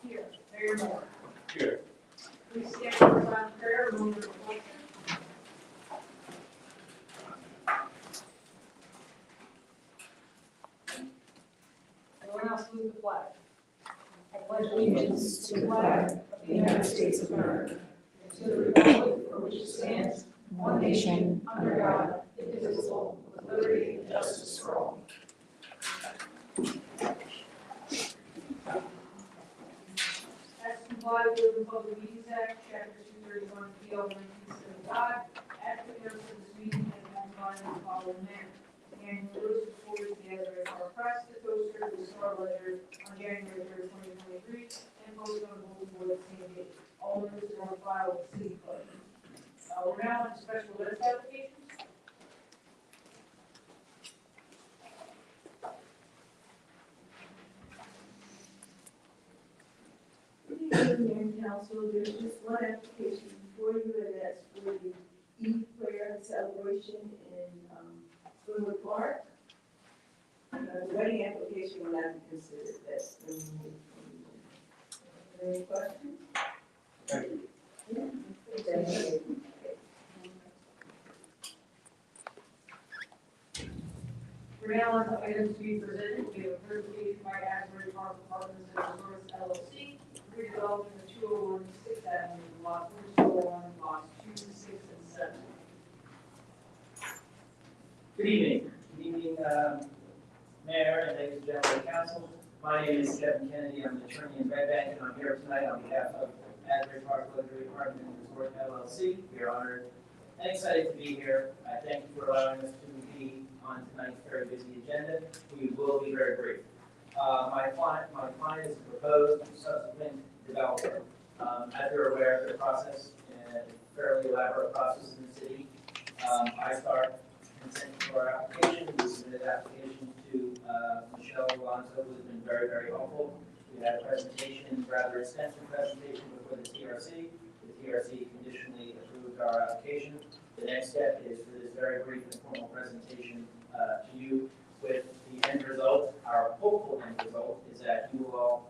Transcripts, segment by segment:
Here. Mayor Moore. Here. Please stand for silent prayer, a moment of reflection. Everyone else salute the flag. I pledge allegiance to the flag of the United States of America, and to the republic for which it stands, one nation, under God, indivisible, with liberty and justice for all. As complied with the Public Meetings Act, Chapter 231, PL 1975, adequate notice of this meeting has been provided in the following manner. And notice was forwarded to the Asbury Park Press, the Coaster, the Star Ledger on January 3rd, 2023, and posted on the bulletin board the same date. All notices are on file with the city clerk. We're now on special list applications. Mayor and Council, there's just one application before you, and that's for the e-prayer celebration in Springwood Park. The wedding application will not be considered. That's the rule. Any questions? Thank you. Yeah. We're now on to items to be presented. We have a presentation by Asbury Park Apartments and Resorts LLC, redeveloping the 201 6th Avenue, lot 201, lots 2, 6, and 7. Good evening. Good evening, Mayor and ladies and gentlemen of the council. My name is Kevin Kennedy. I'm an attorney in Red Bank, and I'm here tonight on behalf of Asbury Park Luxury Apartment and Resort LLC. We are honored and excited to be here. I thank you for allowing us to be on tonight's very busy agenda. We will be very brief. My client is a proposed subsequent developer. As you're aware of the process, a fairly elaborate process in the city. I start consent to our application. We submitted application to Michelle Alonso, who has been very, very helpful. We had a presentation, rather extensive presentation before the TRC. The TRC conditionally approved our application. The next step is for this very brief and formal presentation to you with the end result. Our hopeful end result is that you will all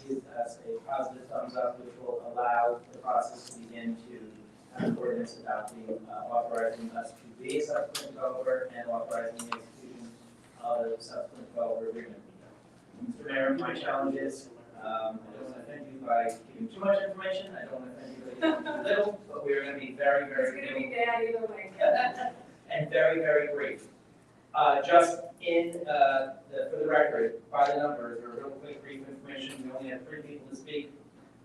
give us a positive thumbs up, which will allow the process to begin to have an ordinance adopting, authorizing us to be a subsequent developer and authorizing the execution of a subsequent developer agreement. Mr. Mayor, my challenge is, I don't want to offend you by giving too much information. I don't want to offend you by giving too little, but we are going to be very, very It's going to be bad either way. and very, very brief. Just in for the record, by the numbers, or real quick, brief information. We only have 3 people to speak,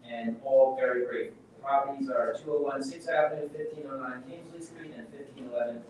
and all very brief. The properties are 201 6th Avenue, 1509 Kingsley Street, and 1511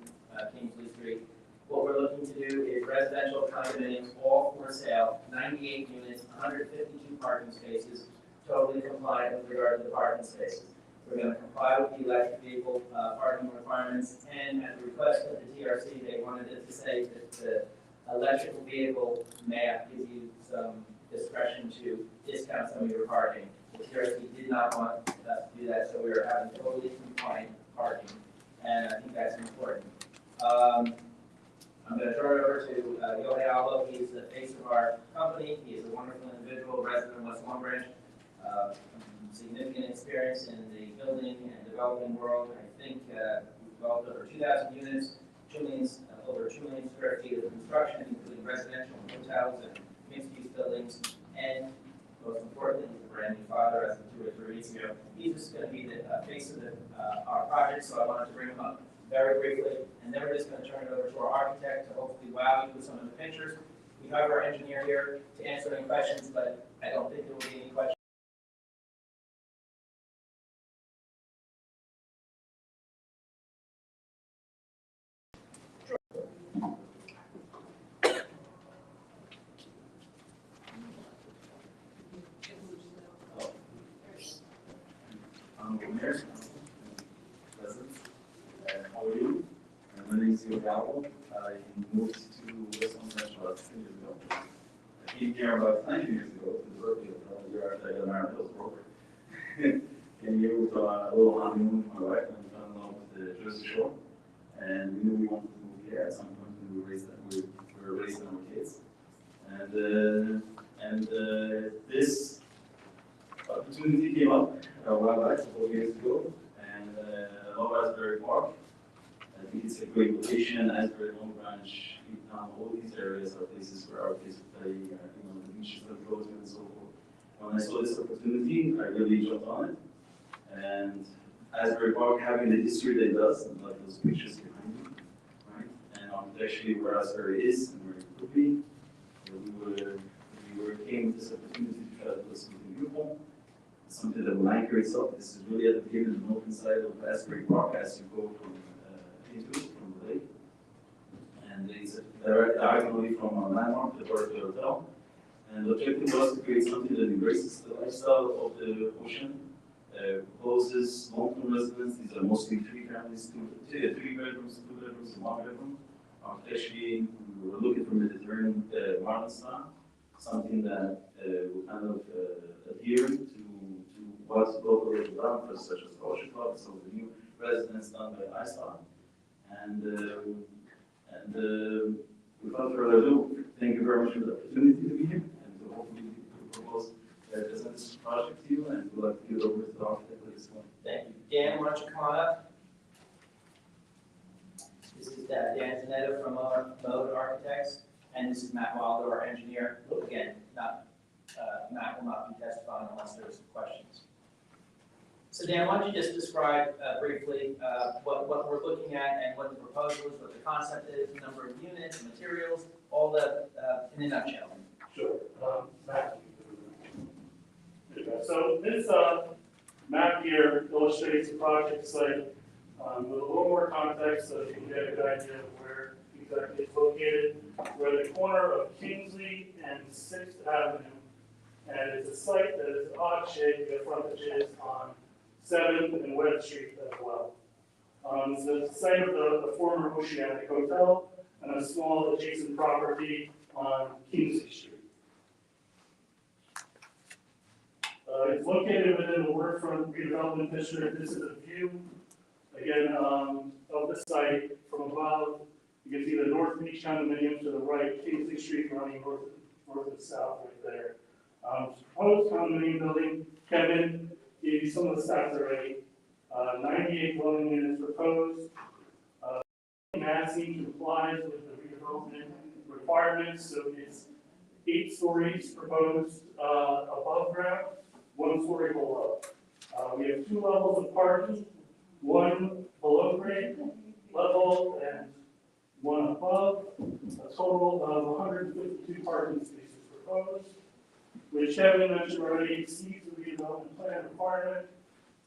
Kingsley Street. What we're looking to do is residential condominiums, all for sale, 98 units, 152 parking spaces, totally compliant with regard to the parking spaces. We're going to comply with the electric vehicle parking requirements, and at the request of the TRC, they wanted it to say that the electrical vehicle map gives you some discretion to discount some of your parking. The TRC did not want us to do that, so we are having totally compliant parking, and I think that's important. I'm going to turn it over to Yohei Albo. He is the face of our company. He is a wonderful individual, resident of West Long Branch. Significant experience in the building and developing world. I think we've developed over 2,000 units, over 2 million square feet of construction, including residential, hotels, and mixed-use buildings. And most importantly, he's a brand new father as of 2 or 3 weeks ago. He's just going to be the face of our project, so I wanted to bring him up very briefly. And then we're just going to turn it over to our architect to hopefully wow you with some of the pictures. We have our engineer here to answer any questions, but I don't think there will be any questions. Mayor, President, how are you? My name is Yohei Albo. I moved to West Long Branch about 10 years ago. I came here about 9 years ago to the Berkeley a year after I got married to a broker. Came here with a little honeymoon with my wife and fell in love with the Jersey Shore. And we knew we wanted to move here at some point when we were raising our kids. And this opportunity came up a while back, a couple of years ago, and love Asbury Park. I think it's a great location, Asbury, Long Branch, Newtown, all these areas are places where our kids play, the beaches that go to and so forth. When I saw this opportunity, I really jumped on it. And Asbury Park having the history that it does, and like those pictures behind me, right? And architecturally where Asbury is and where it could be, we came with this opportunity to try to put something beautiful, something that will anchor itself. This is really at the beginning of the northern side of Asbury Park as you go from into it from the lake. And it's diagonally from our landmark, the Berkeley Hotel. And the objective was to create something that embraces the lifestyle of the ocean, proposes long-term residents. These are mostly three bedrooms, 2 bedrooms, and 1 bedroom. Architecturally, we were looking for Mediterranean modern style, something that will kind of adhere to what's local around us, such as the Ocean Club, some of the new residents done by iStar. And without further ado, thank you very much for the opportunity to be here, and to hopefully propose present this project to you, and we'd like to give it over to the architect at this point. Thank you. Dan, why don't you come on up? This is Dan Zanetta from Mode Architects, and this is Matt Wilder, our engineer. Again, Matt will not be testifying unless there's questions. So Dan, why don't you just describe briefly what we're looking at and what the proposal is, what the concept is, the number of units, materials, all the, in a nutshell. Sure. Matt. So this map here illustrates the project site with a little more context so you can get a good idea of where exactly it's located. We're at the corner of Kingsley and 6th Avenue, and it's a site that is odd shaped. The frontages on 7th and Webb Street as well. It's the site of the former Oceanic Hotel and a small adjacent property on Kingsley Street. It's located within the Waterfront Redevelopment District. This is a view, again, of the site from above. You can see the North Beach condominium to the right, Kingsley Street running north and south right there. Proposed condominium building, Kevin gave you some of the stats already. 98 dwelling units proposed. Massing complies with the redevelopment requirements, so it's 8 stories proposed above ground, 1 story below. We have 2 levels of parking, 1 below grade level and 1 above. A total of 152 parking spaces proposed, which Kevin mentioned already exceeds the redevelopment plan requirement,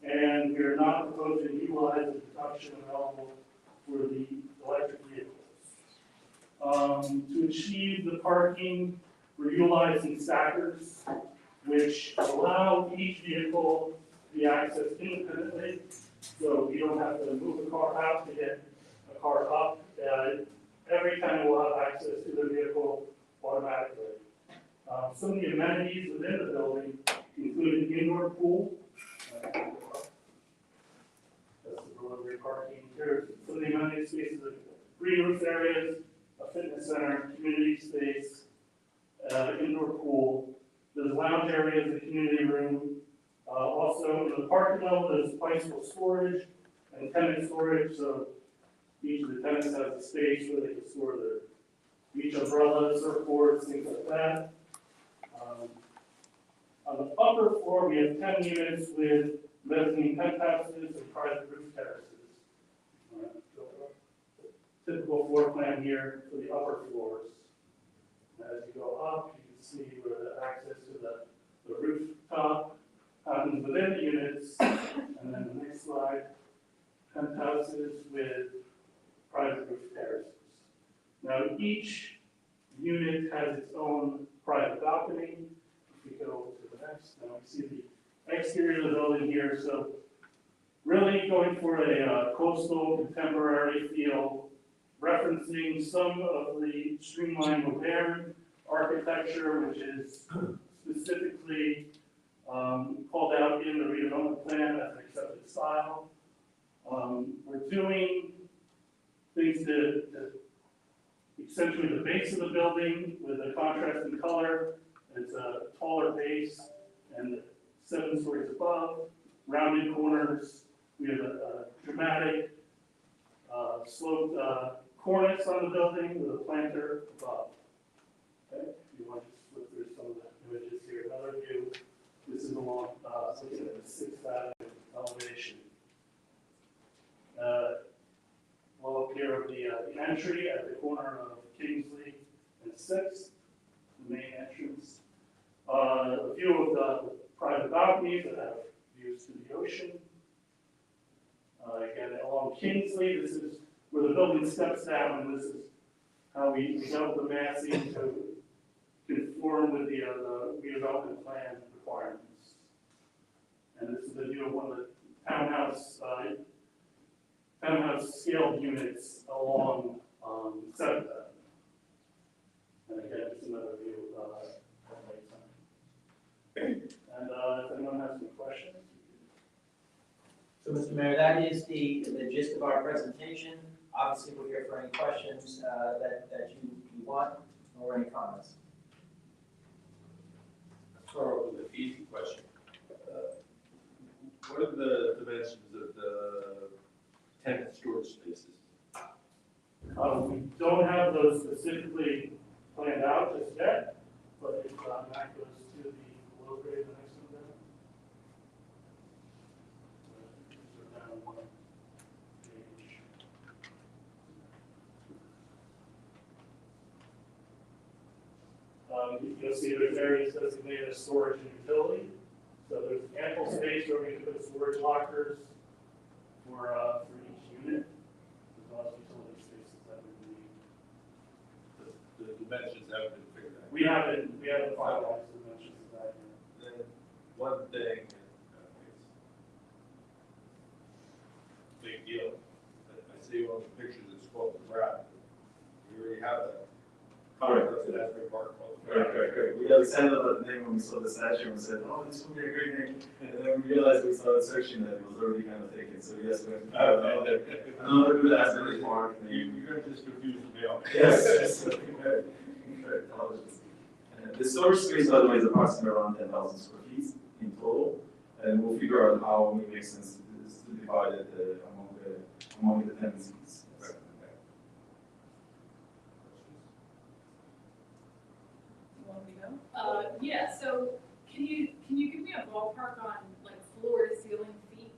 and we are not proposing to utilize the deduction available for the electric vehicles. To achieve the parking, we're utilizing stackers, which allow each vehicle to be accessed independently, so you don't have to move a car out to get a car up. Every time we'll have access to the vehicle automatically. Some of the amenities within the building include an indoor pool. That's the delivery parking. There's some of the amenity spaces, green roof areas, a fitness center, community space, indoor pool. There's lounge areas, the community room. Also, in the parking level, there's bicycle storage and tenant storage. So each of the tenants has a space where they can store their beach umbrellas, surfboards, things like that. On the upper floor, we have 10 units with mezzanine penthouses and private roof terraces. Typical floor plan here for the upper floors. As you go up, you can see where the access to the rooftop happens within the units. And then the next slide, penthouses with private roof terraces. Now, each unit has its own private balcony. If we go to the next, now we see the exterior of the building here. So, really going for a coastal contemporary feel, referencing some of the streamlined modern architecture, which is specifically called out in the redevelopment plan as an accepted style. We're doing things to accentuate the base of the building with a contrast in color. It's a taller base and set 7 stories above, rounded corners. We have a dramatic sloped cornice on the building with a planter above. Okay, if you want to just flip through some of the images here. Another view, this is along, looking at the 6th Avenue elevation. Well, up here of the entry at the corner of Kingsley and 6th, the main entrance. A view of the private balconies that have views to the ocean. Again, along Kingsley, this is where the building steps down, and this is how we dealt with the massing to conform with the redevelopment plan requirements. And this is the view of one of the townhouse scaled units along 7th Avenue. And again, it's another view of Lakeside. And if anyone has any questions? So, Mr. Mayor, that is the gist of our presentation. Obviously, we're here for any questions that you want or any comments. Start off with an easy question. What are the dimensions of the tenant storage spaces? We don't have those specifically planned out just yet, but if Matt goes to the low grade, the next one down. So down one page. You'll see there's areas designated as storage and utility. So there's ample space where we can put storage lockers for each unit. There's lots of utility spaces that we need. The dimensions haven't been figured out. We haven't finalized the dimensions of that yet. Then one thing, it's a big deal. I see on the pictures it's called the Grab. We already have that. Concept at Asbury Park called the Grab. Great. We got excited about the name when we saw the statue and we said, oh, this would be a great name. And then we realized we saw the section that it was already kind of taken. So yes, we have to have another good Asbury Park name. You're going to just confuse the mail. Yes. Apologies. The storage space, by the way, is approximately around 10,000 square feet in total. And we'll figure out how it makes sense to divide it among the tenancies. Yeah, so can you give me a ballpark on like floor to ceiling feet?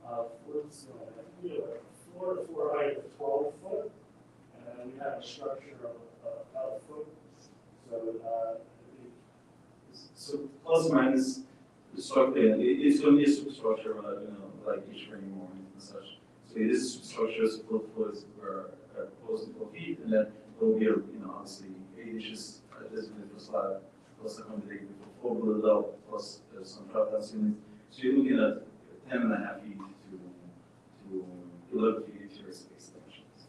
Floor to ceiling, I think we have a floor to floor height of 12 foot, and then we have a structure of about a foot. So plus or minus the structure, it's going to be a superstructure, like each ring or anything and such. So it is superstructure, so both floors were close to 4 feet, and then there will be obviously 8 inches designated for slab, plus accommodating for 4 below, plus some drop down ceilings. So you're looking at 10.5 feet to 11 feet interior space dimensions.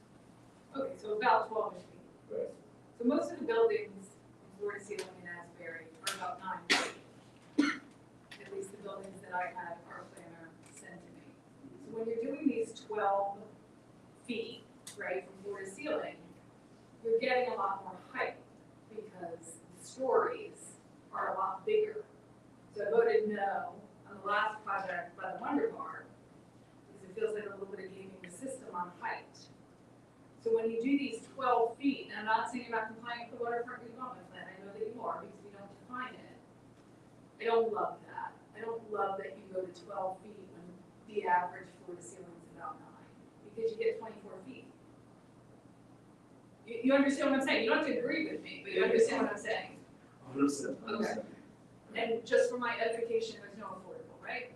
Okay, so about 12 feet. Right. So most of the buildings, floor to ceiling in Asbury, are about 9 feet. At least the buildings that I had our planner send to me. So when you're doing these 12 feet, right, from floor to ceiling, you're getting a lot more height because the stories are a lot bigger. So I voted no on the last project by the Wonder Bar because it feels like a little bit of gaming the system on height. So when you do these 12 feet, and I'm not saying you're not complying with the waterfront redevelopment plan, I know that you are because we don't define it. I don't love that. I don't love that you go to 12 feet when the average floor to ceiling is about 9 because you get 24 feet. You understand what I'm saying? You don't have to agree with me, but you understand what I'm saying. 100%. Okay. And just for my edification, there's no affordable, right?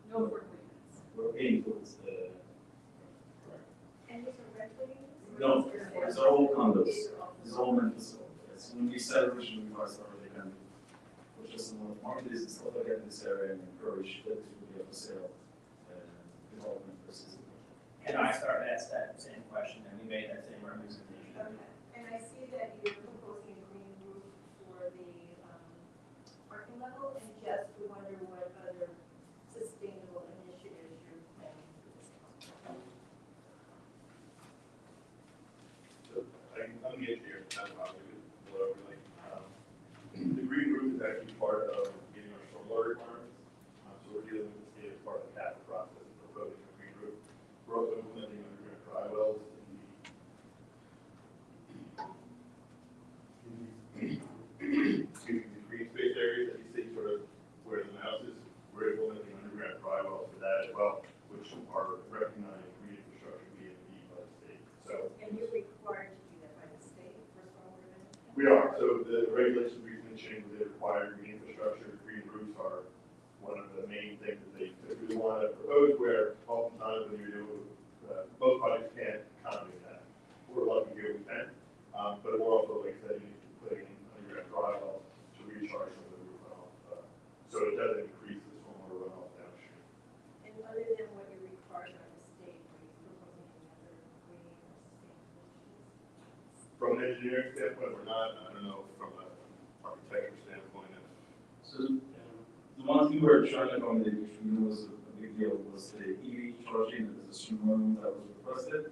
No affordable units. We're paying towards the. And these are rental units? No, it's all condos. It's all meant for sale. It's when we said originally we started the kind of push us in the market and stuff like that in this area and encourage that this will be a for sale development versus. And I started to ask that same question, and we made that same representation. Okay, and I see that you're proposing a green roof for the parking level, and just we wonder what other sustainable initiatives you're planning for this company. So I'm the engineer, I'm not really below really. The green roof is actually part of getting our solar one of the main things that they typically want to propose, where oftentimes when you do, most projects can't accommodate that. We're lucky here we can, but we're also, like I said, putting in underground drywall to recharge some of the roof runoff, so it doesn't increase the stormwater runoff downstream. And other than what you require by the state, are you proposing any other green or sustainable issues? From an engineering standpoint, we're not, I don't know, from an architecture standpoint, So the one thing we're trying to accommodate, which we know was a big deal, was the EV charging as a stream that was requested.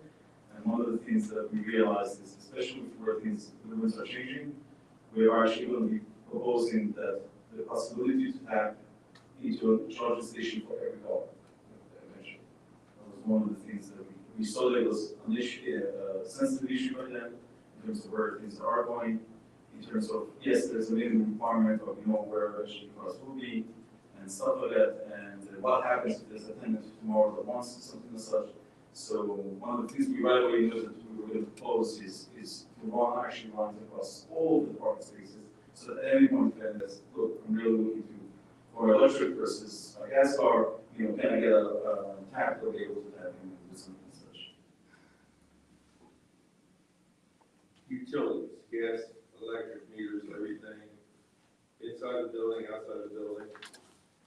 And one of the things that we realized is, especially where things, the winds are changing, we are actually going to be proposing that the possibility to tap into a charging station for every car eventually. That was one of the things that we saw that it was an issue, a sensitive issue for them in terms of where things are going. In terms of, yes, there's a minimum requirement, but we know where eventually cars will be and stuff like that. And what happens if there's a tenant tomorrow that wants something as such. So one of the things we right away knew that we were going to propose is to run actually runs across all of the parking spaces. So that at any point then that's, look, I'm really looking to, for electric versus a gas car, you know, can I get a tap to be able to tap in and do something as such. utilities, gas, electric meters, everything, inside the building, outside the building.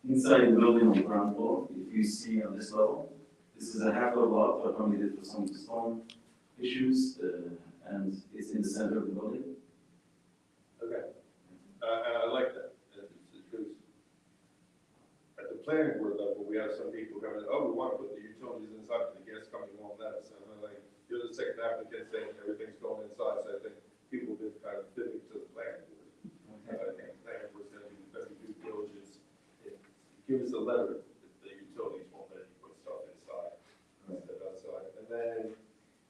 Inside the building on the ground floor, if you see on this level, this is a half level up, but only did for some stone issues, and it's in the center of the building. Okay. And I like that, because at the planning board level, we have some people coming, oh, we want to put the utilities inside, but the gas coming along that, so I'm like, you're the second applicant saying everything's going inside, so I think people have been kind of fitting to the planning board. I think the planning board's going to be very due diligence. Give us a letter that the utilities won't let you put stuff inside instead of outside. And then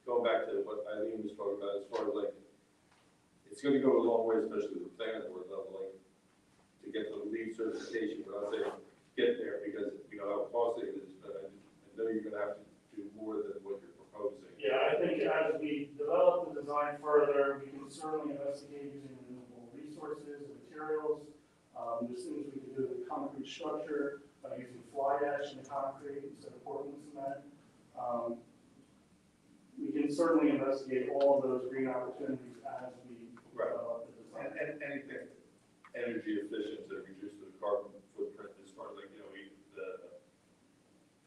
going back to what Eileen was talking about, as far as like, it's going to go a long way, especially with the planning board level, like, to get the LEED certification. But I'll say get there because you know how costly it is. But I know you're going to have to do more than what you're proposing. Yeah, I think as we develop the design further, we can certainly investigate using renewable resources and materials. There's things we can do with concrete structure by using fly ash in the concrete instead of Portland cement. We can certainly investigate all of those green opportunities as we develop the design. And anything energy efficient to reduce the carbon footprint as far as like, you know, the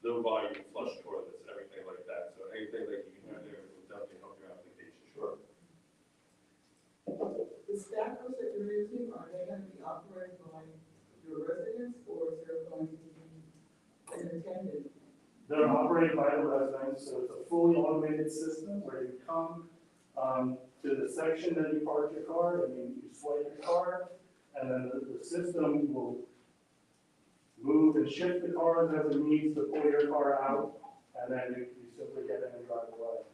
low volume flush toilets, everything like that. So anything that you can do there will definitely help your application. Sure. The stackers that you're using, are they going to be operated by your residents, or is there going to be an attendant? They're operated by the residents, so it's a fully automated system where you come to the section that you park your car, and you swipe your card, and then the system will move and shift the cars as it needs to pull your car out, and then you simply get in and drive away.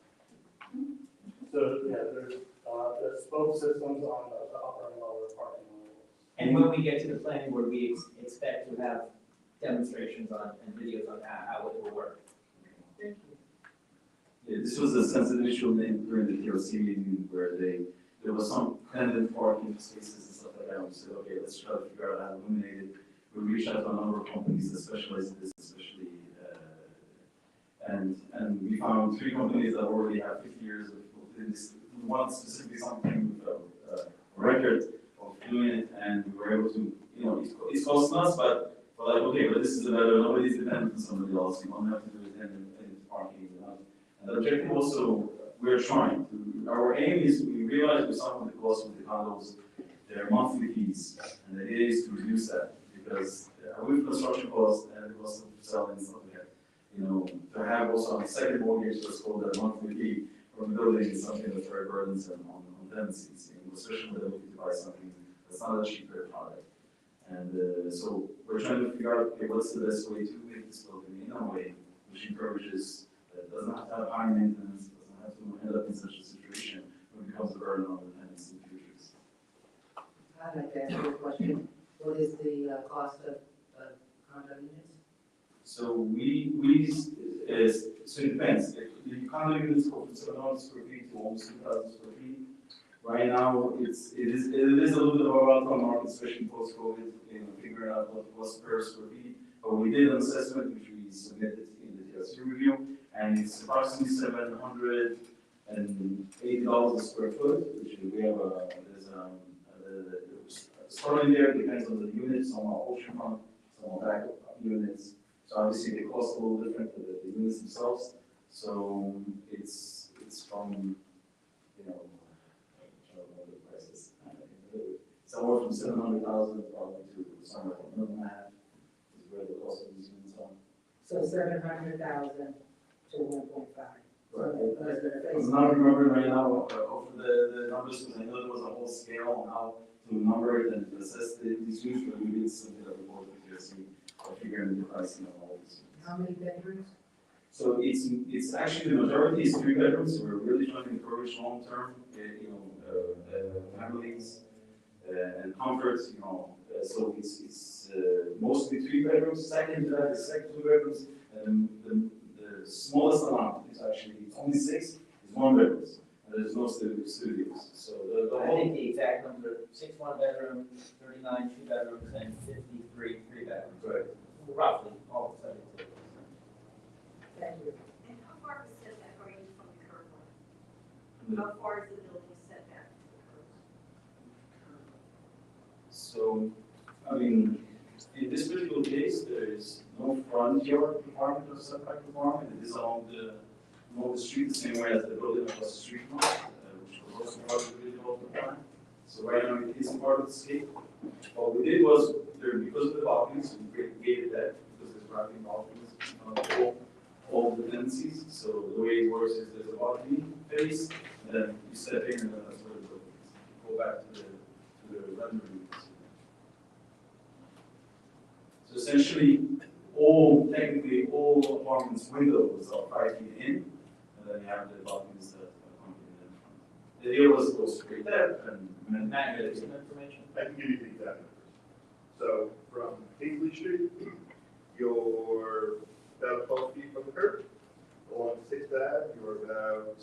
So, yeah, there's both systems on the upper and lower parking levels. And when we get to the planning board, we expect to have demonstrations on and videos on how it will work. Thank you. Yeah, this was a sensitive issue during the TRC meeting where there was some pendant parking spaces and stuff like that. We said, okay, let's try to figure out how to eliminate it. We reached out to a number of companies that specialize in this, especially, and we found 3 companies that already have 50 years of this. We want specifically something with a record of doing it, and we were able to, you know, it's costing us, but like, okay, but this is a better, nobody's dependent on somebody else. You don't have to do it in parking. And the objective also, we're trying to, our aim is, we realize with some of the costs of the condos, their monthly fees, and the idea is to reduce that, because with construction costs and the cost of selling and stuff like that, you know, to have also a second mortgage that's called a monthly fee from the building is something that's very burdensome on tenancies, you know, especially when they're looking to buy something that's not a cheaper product. And so we're trying to figure out, okay, what's the best way to make this building in a way which encourages, that doesn't have to have high maintenance, doesn't have to end up in such a situation where it becomes a burden on the tenants in the future. I'd like to ask you a question. What is the cost of condo units? So so it depends. The condo units go from 700 square feet to almost 2,000 square feet. Right now, it is a little bit of a volatile market, especially post-COVID, you know, figuring out what was per square feet. But we did an assessment which we submitted in the TRC review, and it's approximately $780 a square foot, which we have the story there depends on the units, some are oceanfront, some are back units. So obviously they cost a little different for the units themselves. So it's from, you know, I don't know the prices. Somewhere from 700,000 probably to somewhere from 1.5 is where the cost of these units are. So 700,000 to 1.5. I'm not remembering right now of the numbers, because I know there was a whole scale on how to number it and assess these units, but we did submit a report to TRC figuring the pricing of all these units. How many bedrooms? So it's actually the majority is 3 bedrooms. So we're really trying to encourage long-term, families and comforts. So it's mostly 3 bedrooms. Second to that is second 2 bedrooms, and the smallest amount is actually it's only 6 is 1 bedrooms. And there's no studios. So the I whole think the exact number, 6 1-bedroom, 39 2-bedrooms, and 53 3-bedrooms. right. Roughly, all subject to. Thank you. And how far is setback are you from the curb line? How far is the building setback from the curb? So, I mean, in this particular case, there is no front yard requirement or setback requirement. It is along the street, the same way as the building across the street from us, which was also part of the development plan. So right now, it isn't part of the scape. What we did was, because of the balconies, we created that, because there's wrapping balconies, all the tendencies. So the way it works is there's a balcony face, and then you step in, and then that's where the building is. Go back to the rendering. So essentially, technically all apartments' windows are 5 feet in, and then you have the balconies that are in front. The idea was to go straight there and Matt, you have some information? I can give you the exact numbers. So from Paisley Street, you're about 12 feet from the curb. Along 6th Ave, you're about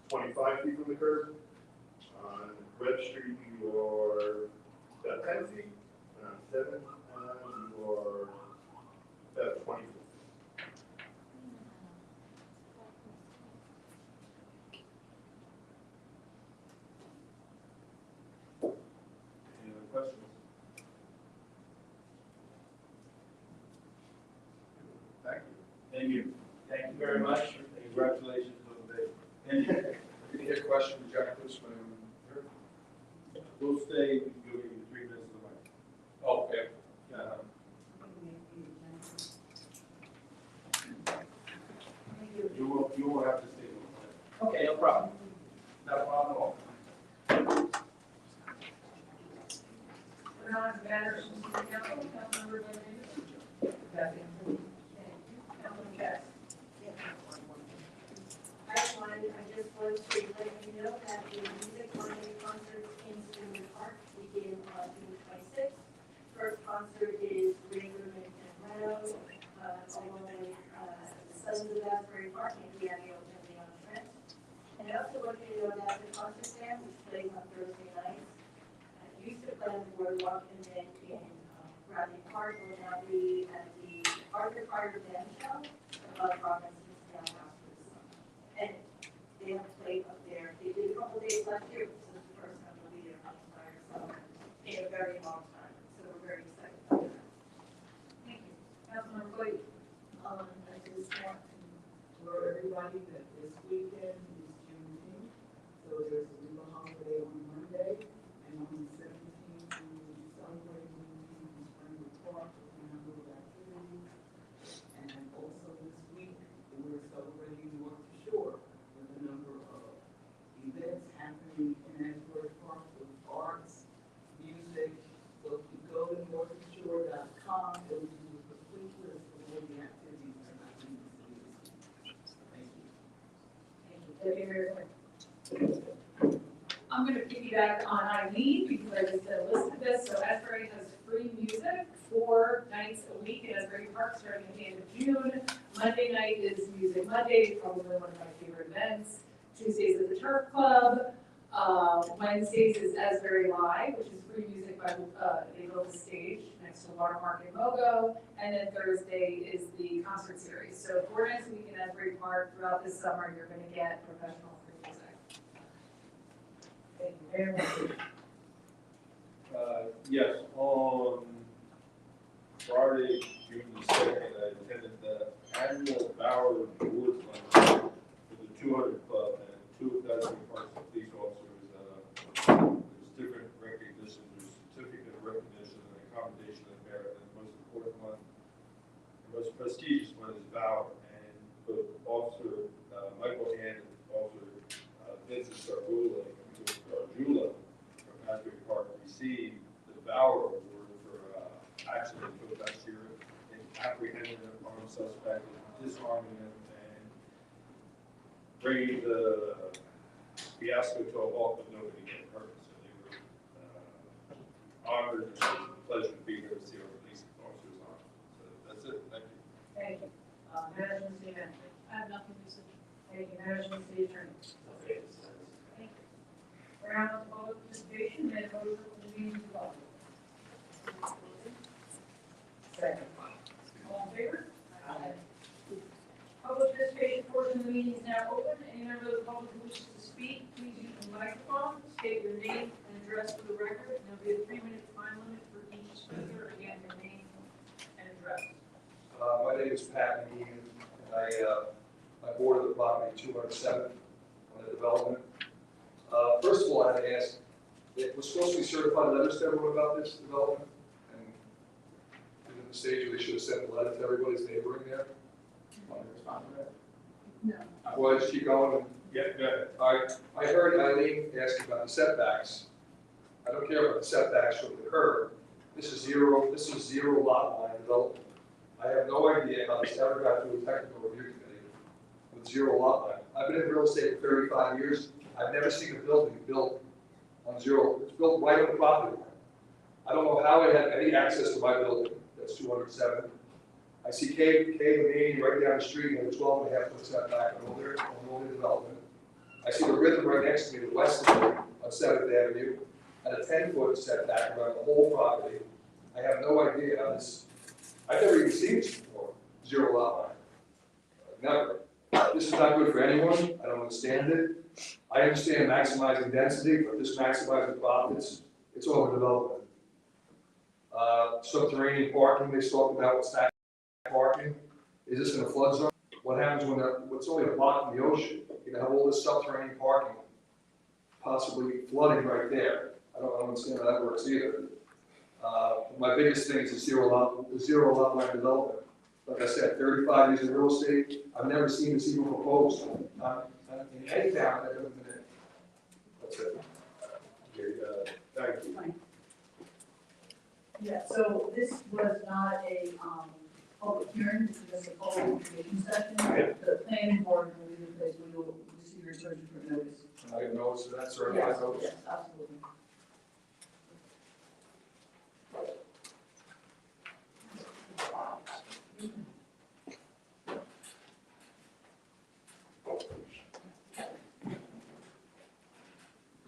25 feet from the curb. On Webb Street, you're about 10 feet. And on 7th Ave, you're about 20 feet. Any other questions? Thank you. Thank you. Thank you very much. Congratulations on the day. Thank you. Any other questions, Jack, this one? We'll stay, we'll give you 3 minutes of the mic. Oh, okay. You will have to stay. Okay, no problem. Not a problem at all. We're on to matters from the council, Councilmember Rodriguez. Nothing. Councilman Cass. I just wanted to let you know that the music holiday concert in Asbury Park begin on June 26th. First concert is Ranger and Renault, along with the Sons of Asbury Park and Piano and the on Trent. And I also want you to know that the concert stand, which plays on Thursday nights, used to play on the boardwalk and then in Bradley Park, will now be at the Arthur Carter Band Show above Robinson's Townhouse for the summer. And they have played up there. They did a couple days last year, but this is the first time they'll be there for the entire summer in a very long time. So we're very excited about that. Thank you. Councilmember Clayton. I just want to alert everybody that this weekend is Juneteenth, so there's a legal holiday on Monday, and on the 17th, we will be celebrating Juneteenth in Springwood Park with a number of activities. And also this week, we're celebrating North Shore with a number of events happening in Asbury Park with arts, music. So if you go to northshore.com, it'll give you a complete list of all the activities that are happening in the city. Thank you. Thank you. Deputy Mayor Quinn. I'm going to piggyback on Eileen because I just listed this. So Asbury has free music 4 nights a week in Asbury Park starting at the end of June. Monday night is Music Monday, probably one of my favorite events. Tuesdays is the Turf Club. Wednesdays is Asbury Live, which is free music by they built a stage, and next to Watermark and Mogo, and then Thursday is the concert series. So 4 nights a week in Asbury Park throughout this summer, you're gonna get professional free music. Thank you very much. Yes, on Friday, June the 2nd, I attended the annual Bauer Awards luncheon for the 200 Club, and 2 of Asbury Park's police officers. There's different recognition, there's certificate of recognition and accommodation and merit, and the most important one, the most prestigious one is Bauer, and both Officer Michael Hand and Officer Vincent Sarbula from Asbury Park received the Bauer Award for action they took last year in apprehending an armed suspect, disarming him, and bringing the fiasco to a halt with nobody getting hurt. So they were honored, and it was a pleasure to be here to see our police officers on. So that's it. Thank you. Thank you. Management City Manager. I have nothing to say. Thank you, Management City Attorney. Thank you. Round of public participation, and over to the meeting to close. Second. All in favor? Aye. Public participation portion of the meeting is now open. Any member of the public who wishes to speak, please use the microphone, state your name and address for the record, and there'll be a 3-minute time limit for each speaker. Again, your name and address. My name is Pat Meehan, and I board the property 207 on the development. First of all, I had to ask, it was supposed to be certified letters to everyone about this development, and is it the stage where they should have sent a letter to everybody's neighboring there? No. Well, just keep going. Yeah, go ahead. I heard Eileen ask about the setbacks. I don't care about the setbacks from the curb. This is zero lot line development. I have no idea how this ever got through a technical review committee with 0 lot line. I've been in real estate for 35 years. I've never seen a building built on 0. It's built right on the property line. I don't know how it had any access to my building. That's 207. I see K Levine right down the street and a 12.5-foot setback on all their development. I see the Rhythm right next to me, the Westerly on 7th Avenue, at a 10-foot setback around the whole property. I have no idea how this, I've never even seen this before, 0 lot line. Never. This is not good for anyone. I don't understand it. I understand maximizing density, but this maximizing profits, it's overdevelopment. Subterranean parking, they talked about stack parking. Is this in a flood zone? What happens when what's only a block in the ocean? You have all this subterranean parking possibly flooding right there. I don't understand how that works either. My biggest thing is the zero lot line development. Like I said, 35 years in real estate, I've never seen this even proposed. In any town I've ever been in. That's it. Okay, thank you. Yeah, so this was not a, public hearing, this is just a public information session. The planning board will be the place where you'll receive your search for notice. I didn't know, so that's certified Yes, notice. yes, absolutely.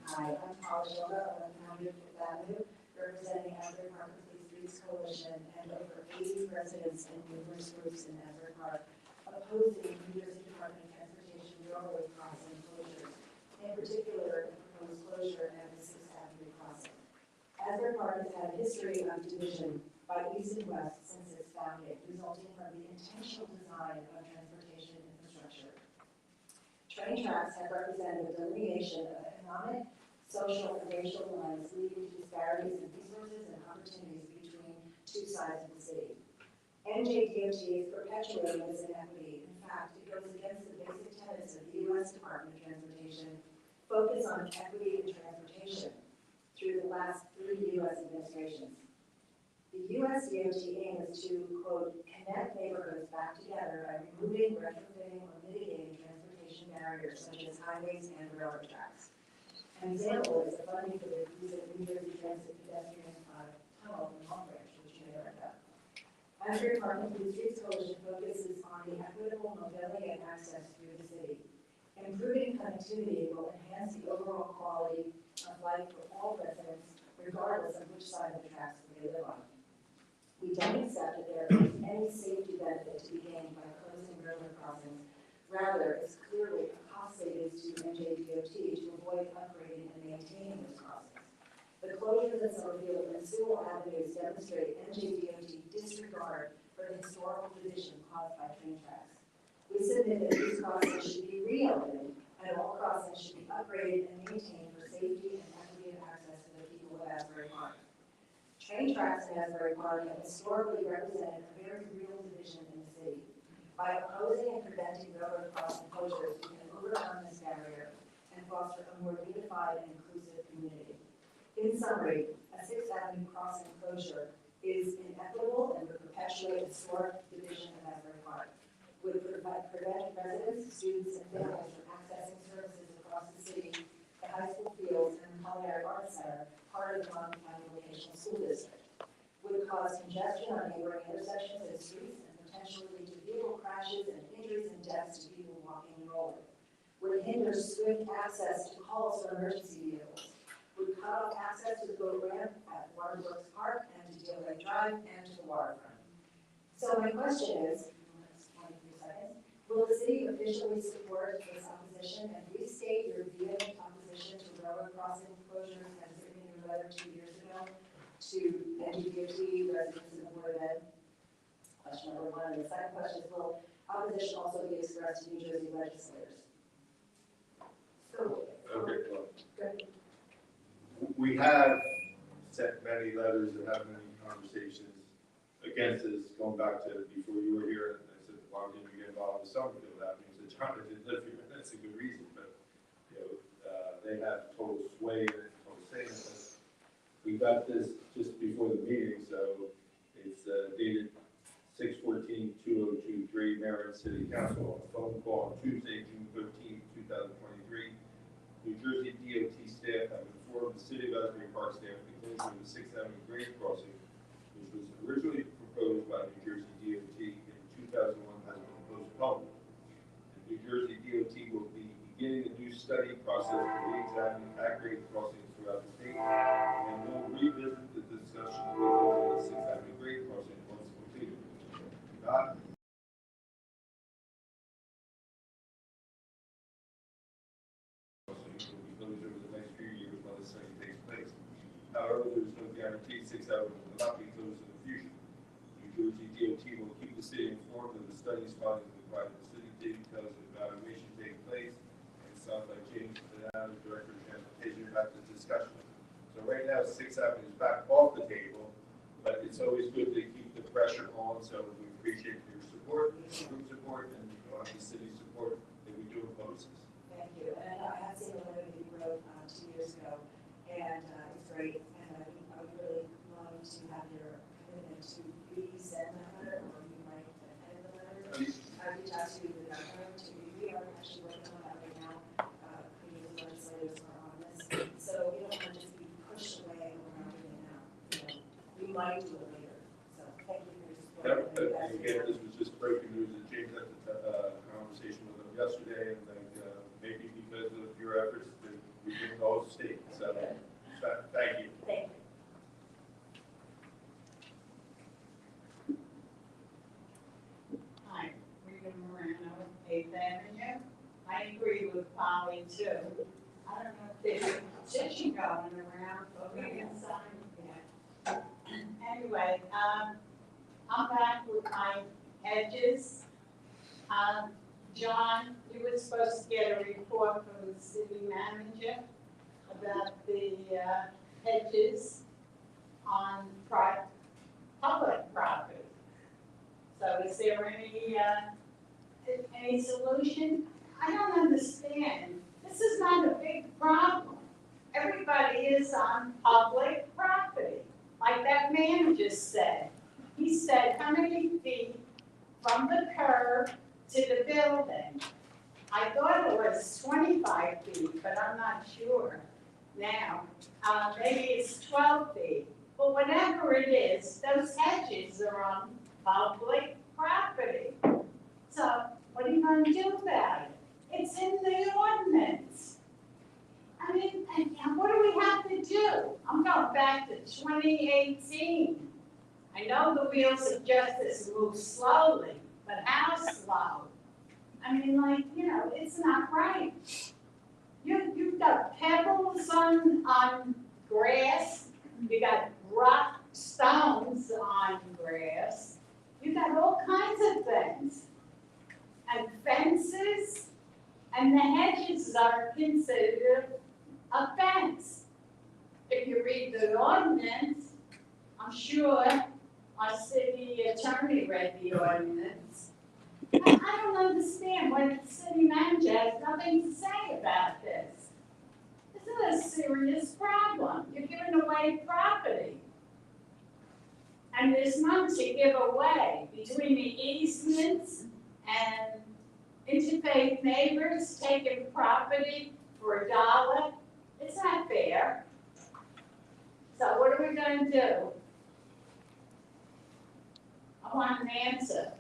Hi, I'm Paula Gilda, I'm the founder of Fifth Avenue, representing Asbury Park Complete Streets Coalition and over 80 residents and numerous groups in Asbury Park opposing New Jersey Department of Transportation railway crossing closures, in particular the proposed closure at the 6th Avenue crossing. Asbury Park has had a history of division by east and west since its founding, resulting from the intentional design of transportation infrastructure. Train tracks have represented a delineation of economic, social, and racial lines leading to disparities in resources and opportunities between two sides of the city. NJDOT is perpetuating this inequity. In fact, it goes against the basic tenets of the U.S. Department of Transportation, focus on equity in transportation through the last 3 U.S. administrations. The U.S. DOT aim is to, quote, connect neighborhoods back together by removing, retrofitting, or mitigating transportation barriers such as highways and railroad tracks. An example is the funding for the recent New Jersey Transit pedestrian tunnel in Long Branch, which you may have heard about. Asbury Park Complete Streets Coalition focuses on the equitable mobility and access through the city. Improving connectivity will enhance the overall quality of life for all residents, regardless of which side of the tracks they live on. railroad crossings. Rather, it's clearly a cost savings to NJDOT to avoid upgrading and maintaining those crossings. The closures in Summerfield and Sewell Avenues demonstrate NJDOT disregard for the historical tradition caused by train tracks. We submit that these crossings should be reopened and all crossings should be upgraded and maintained for safety and equity of access to the people of Asbury Park. Train tracks in Asbury Park have historically represented a very real division in the city. By opposing and preventing railroad crossing closures, we can overcome this barrier and foster a more unified and inclusive community. In summary, a 6th Avenue crossing closure is inequitable and would perpetuate a historic division of Asbury Park. Would prevent residents, students, and families from accessing services across the city, the high school fields, and the Culinary Arts Center, part of the Mon County Vocational School District. Would cause congestion on neighboring intersections and streets and potentially lead to vehicle crashes and injuries and deaths to people walking and rolling. Would hinder swift access to calls for emergency vehicles. Would cut off access to the boat ramp at Waterworks Park and to Deal Lake Drive and to the waterfront. So my question is, will the city officially support this opposition and restate your vehement opposition to railroad crossing closures as written in your letter 2 years ago to NJDOT residents and the Board of Ed? Question number one. And the second question is, will opposition also be expressed to New Jersey legislators? So, Okay, well, good. we have sent many letters and had many conversations against this, going back to before you were here. And I said, why didn't you get involved with Summerfield Avenue? He said, John, I didn't live here. That's a good reason, but they have total sway and total say in this. We got this just before the meeting, so it's dated 6/14/2023, Mayor and City Council. A phone call on Tuesday, June 13, 2023. New Jersey DOT staff have informed the City of Asbury Park staff the closure of the 6th Avenue grade crossing, which was originally proposed by New Jersey DOT in 2001, has been postponed. The New Jersey DOT will be beginning a new study process for re-examining at-grade crossings throughout the state, and will revisit the discussion of the 6th Avenue grade crossing once completed. Not crossings will be closed over the next few years while the study takes place. However, there is no guarantee 6th Avenue will not be closed in the future. New Jersey DOT will keep the city informed of the study's findings and provide the city details of evaluation taking place. And it sounds like James Fernandez, Director of Transportation, back to discussion. So right now, 6th Avenue is back off the table, but it's always good to keep the pressure on. So we appreciate your support, group support, and the city's support that we do oppose this. Thank you. And I have seen the letter that you wrote 2 years ago, and it's great. And I would really love to have your commitment to resend that letter, or you might edit the letter. I reached out to the governor to we are actually working on that right now. Community legislators are on this, so we don't want to just be pushed away when we're not doing it now. We might do it later. So thank you for your support. And again, this was just breaking news that James had the conversation with him yesterday, and maybe because of your efforts, that we didn't all state. So thank you. Thank you. Hi, Rita Morano, 8th Avenue. I agree with Polly too. I don't know if there's a petition going around, but we can sign it. Anyway, I'm back with my hedges. John, you were supposed to get a report from the city manager about the hedges on public property. So is there any solution? I don't understand. This is not a big problem. Everybody is on public property, like that man just said. He said, how many feet from the curb to the building? I thought it was 25 feet, but I'm not sure now. Maybe it's 12 feet. But whatever it is, those hedges are on public property. So what are you going to do about it? It's in the ordinance. I mean, and what do we have to do? I'm going back to 2018. I know the wheels of justice move slowly, but how slow? I mean, like, it's not right. You've got pebbles on grass, you got rock stones on grass, you got all kinds of things. And fences, and the hedges are considered a fence. If you read the ordinance, I'm sure our city attorney read the ordinance. I don't understand why the city manager has nothing to say about this. This is a serious problem. You're giving away property. And there's none to give away between the easements and interfaith neighbors taking property for $1. It's not fair. So what are we gonna do? I want an answer.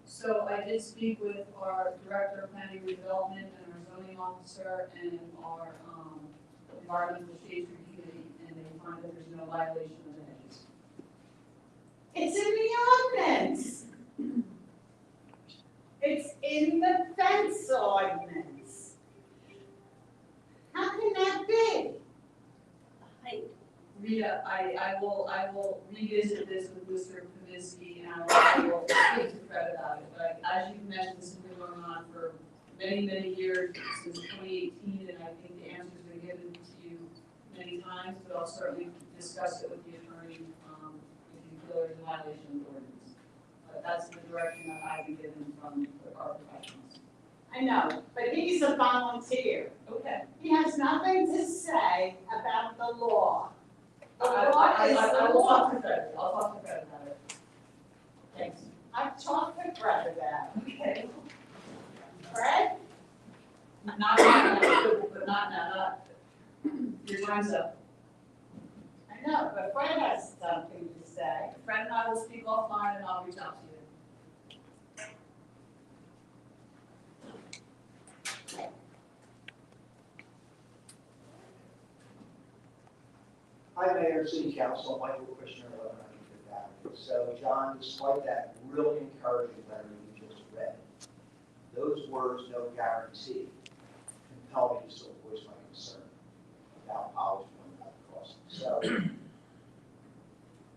So I did speak with our Director of Planning and Development and our zoning officer and our environmental shade tree committee, and they find that there's no violation of the hedges. It's in the ordinance. It's in the fence ordinance. How can that be? Rita, I will revisit this with Mr. Kaminsky, and I will speak to Fred about it. But as you've mentioned, this has been going on for many, many years, since 2018, and I think the answer's been given to you many times, but I'll certainly discuss it with the attorney, if you feel there's a violation of the ordinance. But that's the direction that I've been given from our professionals. I know, but he's a volunteer. Okay. He has nothing to say about the law. The I law is will the talk law. to Fred, I'll talk to Fred about it. Thanks. I've talked to Fred about it. Okay. Fred? Not now, but not now, not, your time's up. I know, but Fred has something to say. Fred and I will speak offline, and I'll reach out to you. Hi, Mayor, City Council, Michael Kushner, 1190 Fifth Avenue. So, John, despite that really encouraging letter you just read, those words, no guarantee, compel me to still voice my concern about policy and about the cost. So,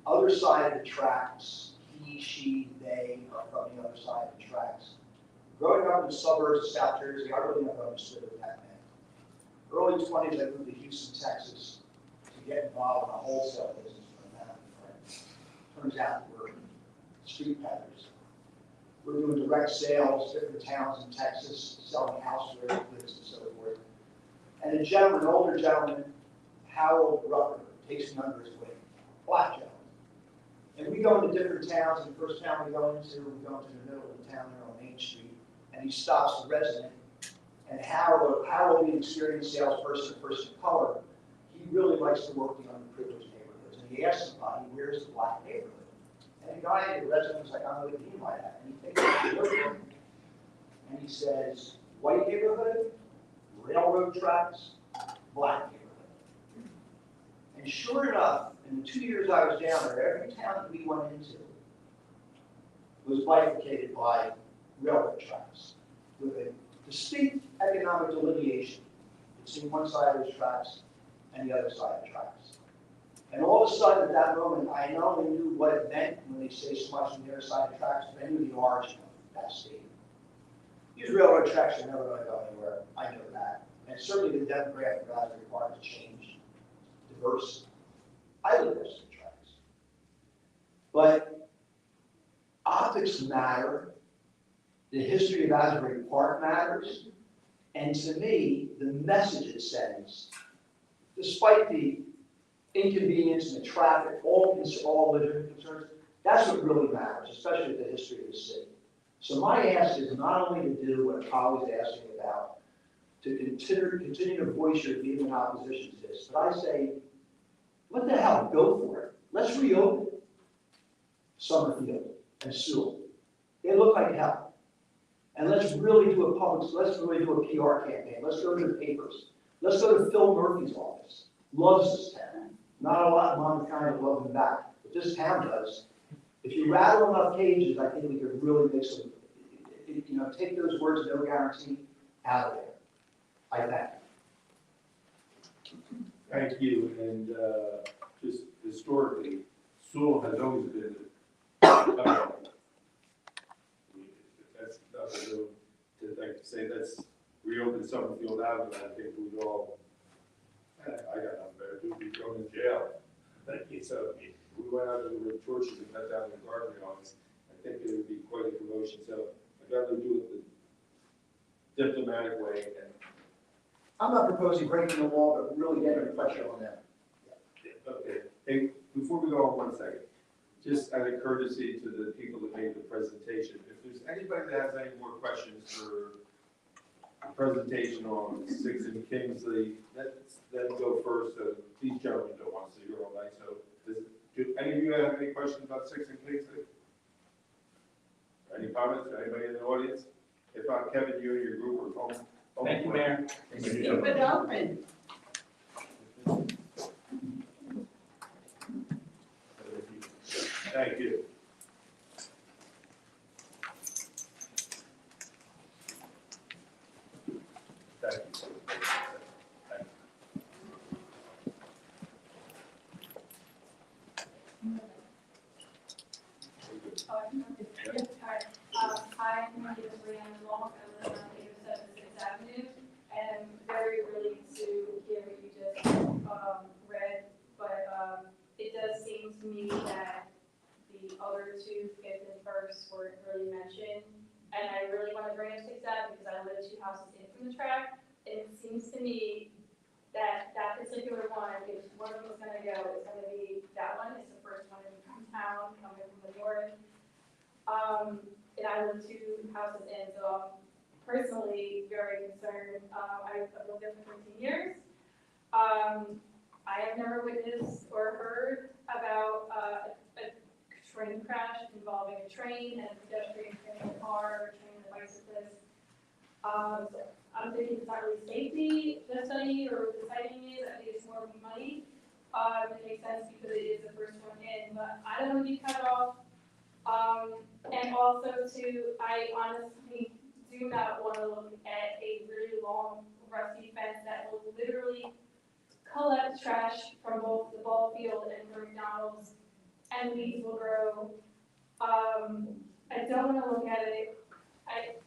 other side of the tracks, he, she, they are from the other side of the tracks. Growing up in the suburbs of South Jersey, I really never understood what that meant. Early 20s, I moved to Houston, Texas, to get involved in a wholesale business for a family friend. Turns out we're street peddlers. We're doing direct sales, different towns in Texas, selling housewares, goods, and so forth. And a gentleman, an older gentleman, Harold Rucker, takes me under his wing, black gentleman. And we go into different towns, and the first town we go into the middle of the town there on Main Street, and he stops the resident. And Harold being an experienced salesperson, a person of color, he really likes to work in underprivileged neighborhoods. And he asks somebody, where's the black neighborhood? And the guy, the resident was like, I don't know what you mean by that. And he thinks about the word, and he says, white neighborhood, railroad tracks, black neighborhood. And sure enough, in the 2 years I was down there, every town that we went into was bifurcated by railroad tracks with a distinct economic delineation between one side of those tracks and the other side of the tracks. And all of a sudden, at that moment, I not only knew what it meant when they say so much on the other side of the tracks, but I knew the origin of that statement. These railroad tracks are never going to go anywhere. I know that. And certainly the demographic of Asbury Park has changed. Diverse. I live next to the tracks. But optics matter. The history of Asbury Park matters. And to me, the message it sends, despite the inconvenience and the traffic, all legitimate concerns, that's what really matters, especially the history of the city. So my ask is not only to do what a colleague's asking about, to continue to voice your view in opposition to this, but I say, what the hell, go for it. Let's reopen Summerfield and Sewell. They look like hell. And let's really do let's really do a PR campaign. Let's go to the papers. Let's go to Phil Murphy's office. Loves this town. Not a lot of mankind love him back, but this town does. If you rattle enough cages, I think we could really make some take those words, no guarantee, out of there. I thank you. Thank you, and just historically, Sewell has always been, that's nothing new to say that's reopened Summerfield Avenue, I think we'd all, I got nothing better to do, be thrown in jail. So we went out to the torches and cut down the guardrails, I think it would be quite a commotion, so I'd rather do it the diplomatic way and I'm not proposing breaking the law, but really getting the pressure on them. okay. Hey, before we go on 1 second, just as a courtesy to the people that made the presentation, if there's anybody that has any more questions for the presentation on 6 and Kingsley, let's then go first. So these gentlemen don't want to sit here all night. So do any of you have any questions about 6 and Kingsley? Any comments? Anybody in the audience? If not, Kevin, you and your group are home. Thank you, Mayor. Keep it open. Thank you. Thank you. I'm Brianna Long, I live on 876 Avenue, and I'm very willing to hear what you just read, but it does seem to me that the other two, 5th and 1st, weren't really mentioned, and I really want to bring up 6th Avenue because I live 2 houses in from the track, and it seems to me that that particular one, if one of them is going to go, it's going to be that one. It's the first one in from town, coming from the north. And I live 2 houses in, so I'm personally very concerned. I've lived there for 15 years. I have never witnessed or heard about a train crash involving a train and a pedestrian train a car or a train and a bicyclist. So I'm thinking it's not really safety, the study, or what the sighting is. I think it's more money. It makes sense because it is the first one in, but I don't want to be cut off. And also I honestly do not want to look at a really long rusty fence that will literally collect trash from both the ball field and from McDonald's, and weeds will grow. I don't want to look at it.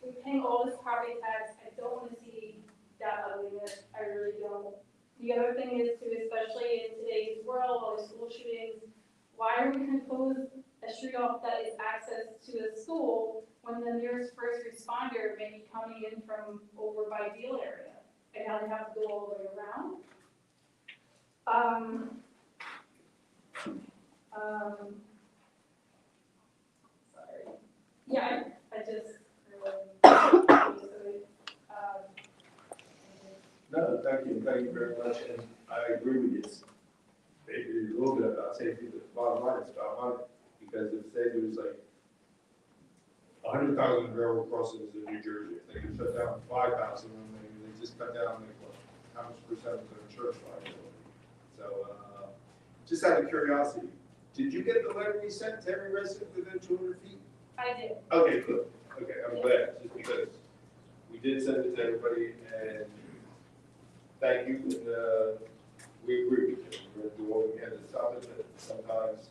We're paying all this property tax. I don't want to see that ugliness. I really don't. The other thing is too, especially in today's world, all the school shootings, why are we going to close a street off that is access to a school when the nearest first responder may be coming in from over by Deal area? And now they have to go all the way around. Sorry. Yeah, I just really, No, thank you very much, and I agree with you. Maybe a little bit about safety, but the bottom line is about money, because if say there's like 100,000 railroad crossings in New Jersey, if they can shut down 5,000, then maybe they just cut down like what, how much percent of their insurance liability. So, just out of curiosity, did you get the letter we sent to every resident within 200 feet? I did. Okay, good. Okay, I'm glad, just because we did send it to everybody, and thank you, and we agree with you. We're gonna do what we can to stop it, but sometimes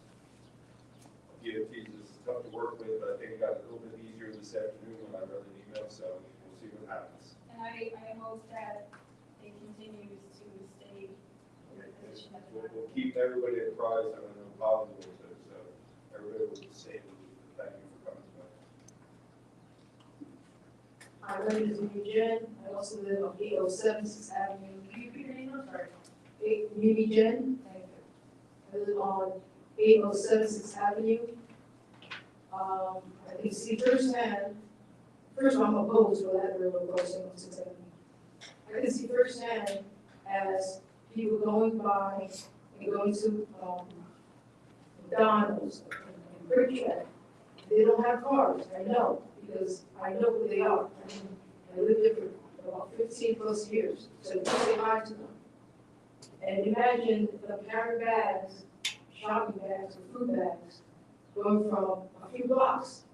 DOTs is tough to work with, but I think it got a little bit easier this afternoon when I read an email, so we'll see what happens. And I hope that it continues to stay in the position that We'll keep everybody apprised of an positive, so everybody will be safe. Thank you for coming tonight. My name is Mimi Jen. I also live on 807 Avenue. Can you repeat your name? I'm sorry. Mimi Jen. Thank you. I live on 807 Avenue. I can see firsthand, first of all, I'm opposed to that railroad crossing on 6th Avenue. I can see firsthand as people going by and going to McDonald's and Quick Trip. They don't have cars, I know, because I know who they are. I mean, I lived there for about 15 plus years, so you say hi to them. And imagine the carry bags, shopping bags, or food bags, going from a few blocks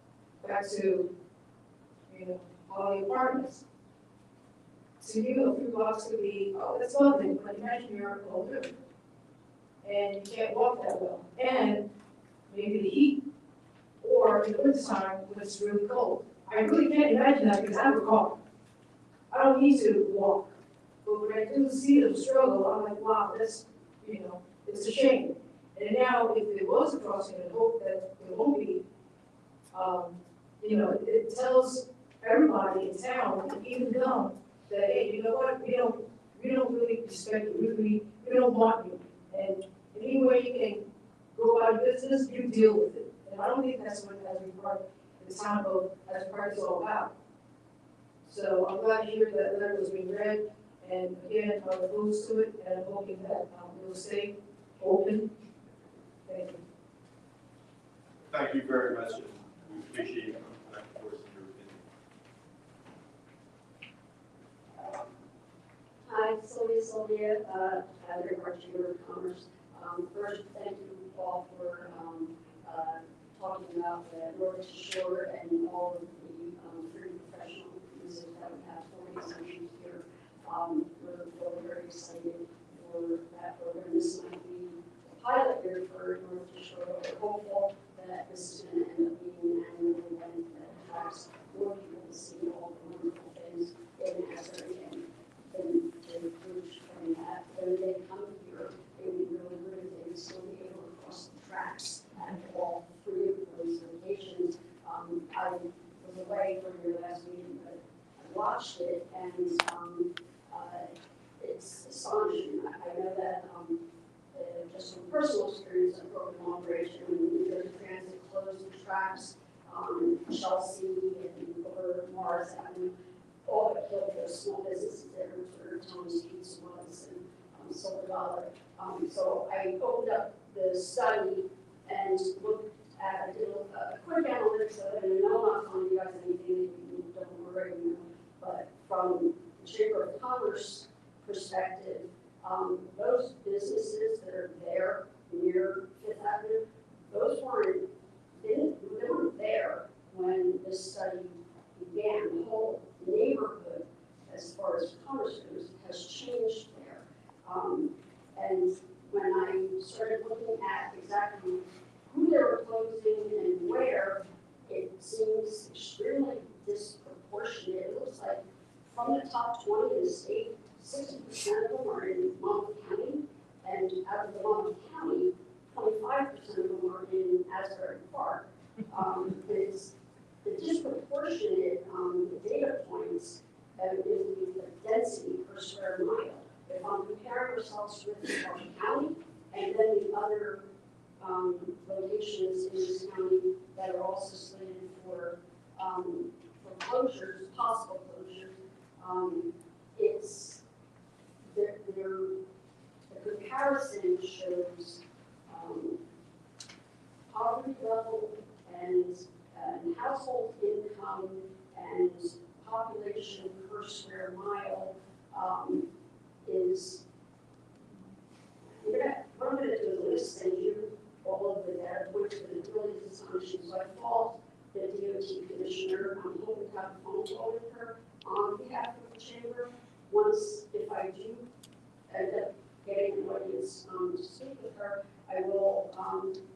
back to, all the apartments. To you, a few blocks could be, oh, that's lovely, but imagine you're older and you can't walk that well. And maybe the heat, or in the wintertime when it's really cold. I really can't imagine that because I have a car. I don't need to walk. But when I do see them struggle, I'm like, wow, that's, it's a shame. And now, if there was a crossing, I hope that there won't be, it tells everybody in town, and even them, that, hey, you know what, we don't really respect you, we don't want you. And any way you can go about your business, you deal with it. And I don't think that's what Asbury Park, the town of Asbury Park is all about. So I'm glad to hear that letter was being read, and again, I'm opposed to it, and I'm hoping that it will stay open. Thank you. Thank you very much, and we appreciate you coming back and forth your opinion. Hi, Sylvia, Asbury Park Chamber of Commerce. First, thank you all for talking about the North Shore and all of the pretty professional music that we have for musicians here. We're very excited for that program. This might be a pilot year for North Shore. We're hopeful that this is going to end up being an annual event that attracts more people to see all the wonderful things in Asbury and to groups from that. When they come here, it would be really good if they would still be able to cross the tracks at all three of those locations. I was away from your last meeting, but I watched it, and it's astonishing. I know that just from personal experience, I broke an operation when New Jersey Transit closed the tracks on Chelsea and over Mars Avenue. All but killed those small businesses there, where Tony's Pizza was and Silver Dollar. So I opened up the study and looked at, I did a quick analytics of it, and I know I'm not telling you guys anything that you don't already know, but from the Chamber of Commerce perspective, those businesses that are there near Fifth Avenue, those they weren't there when this study began. The whole neighborhood, as far as commerce goes, has changed there. And when I started looking at exactly who they were closing and where, it seems extremely disproportionate. It looks like from the top 20 in the state, 60% of them are in Monmouth County, and out of the Monmouth County, 25% of them are in Asbury Park. It's the disproportionate data points is the density per square mile. If I'm comparing ourselves with Marshall County and then the other locations in this county that are also slated for closures, possible closures, it's the comparison shows poverty level and household income and population per square mile is, what I'm going to do is I'm going to send you all of the data points, but it really is astonishing. So I called the DOT commissioner. I'm hoping to have a phone call with her on behalf of the chamber. Once, if I do end up getting an audience to speak with her, I will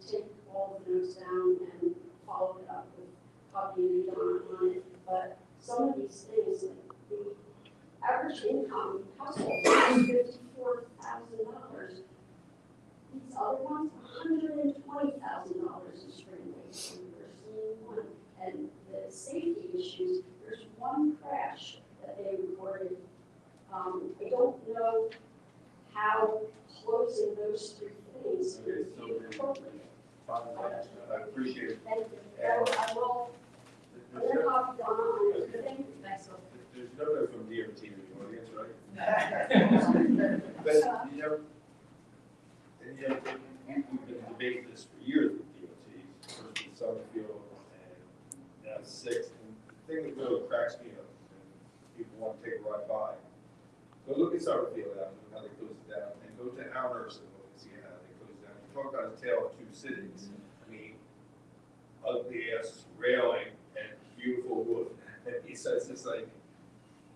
take all of the notes down and follow it up with copying it on it. But some of these things, like the average income household is $54,000. These other ones, $120,000 in spring waste. We're seeing one. And the safety issues, there's one crash that they reported. I don't know how closing those three things is appropriate. I appreciate it. Thank you. I will, I'm going to copy on it. Thank you. There's nobody from DOT in the audience, right? But, we've been debating this for years with DOT, first with Summerfield and now Sixth. And the thing that really cracks me up, and people want to take a ride by, go look at Summerfield Avenue, how they close it down, and go to Elmhurst and look and see how they close it down. You talk about a tale of two cities. I mean, ugly ass railing and beautiful wood. So it's just like,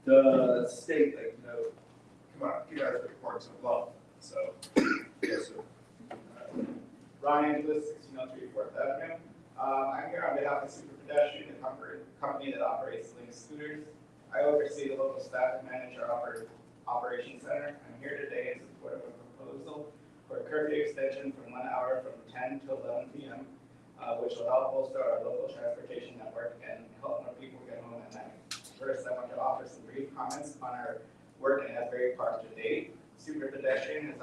the state, like, you know, come on, you guys are reporting some love, so, yes, sir. Ryan Lewis, 1603 Fourth Avenue. I'm here on behalf of Super Pedestrian, the company that operates Link Scooters. I oversee the local staff and manage our operations center. I'm here today in support of a proposal for a curfew extension from 1 hour from 10 to 11 p.m., which will help bolster our local transportation network and help more people get home at night. First, I want to offer some brief comments on our work in Asbury Park to date. Super Pedestrian has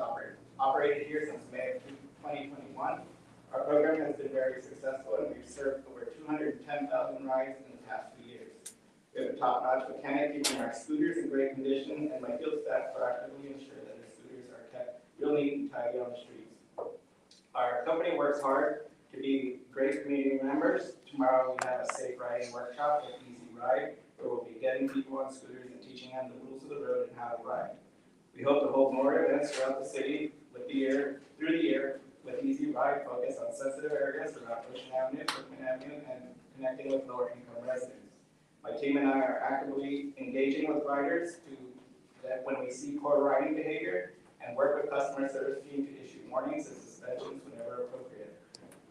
operated here since May of 2021. Our program has been very successful and we've served over 210,000 rides in the past few years. We have a top-notch mechanic keeping our scooters in great condition, and my field staff proactively ensure that our scooters are kept real neat and tidy on the streets. Our company works hard to be great community members. Tomorrow we have a safe riding workshop with Easy Ride, where we'll be getting people on scooters and teaching them the rules of the road and how to ride. We hope to hold more events throughout the city through the year, with Easy Ride focus on sensitive areas around Ocean Avenue, Brookman Avenue, and connecting with lower income residents. My team and I are actively engaging with riders that when we see poor riding behavior, and work with customer service team to issue warnings and suspensions whenever appropriate.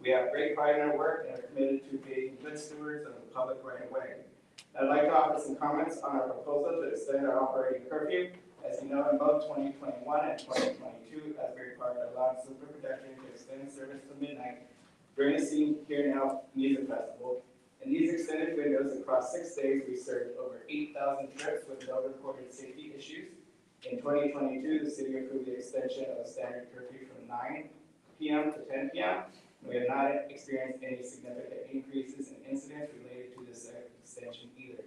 We have great pride in our work and are committed to being good stewards of the public right of way. I'd like to offer some comments on our proposal to extend our operating curfew. As you know, in both 2021 and 2022, Asbury Park allowed Super Pedestrian to extend service to midnight during the See Here Now Music Festival. In these extended windows across 6 days, we served over 8,000 trips with no reported safety issues. In 2022, the city approved the extension of standard curfew from 9 p.m. to 10 p.m. We have not experienced any significant increases in incidents related to this extension either.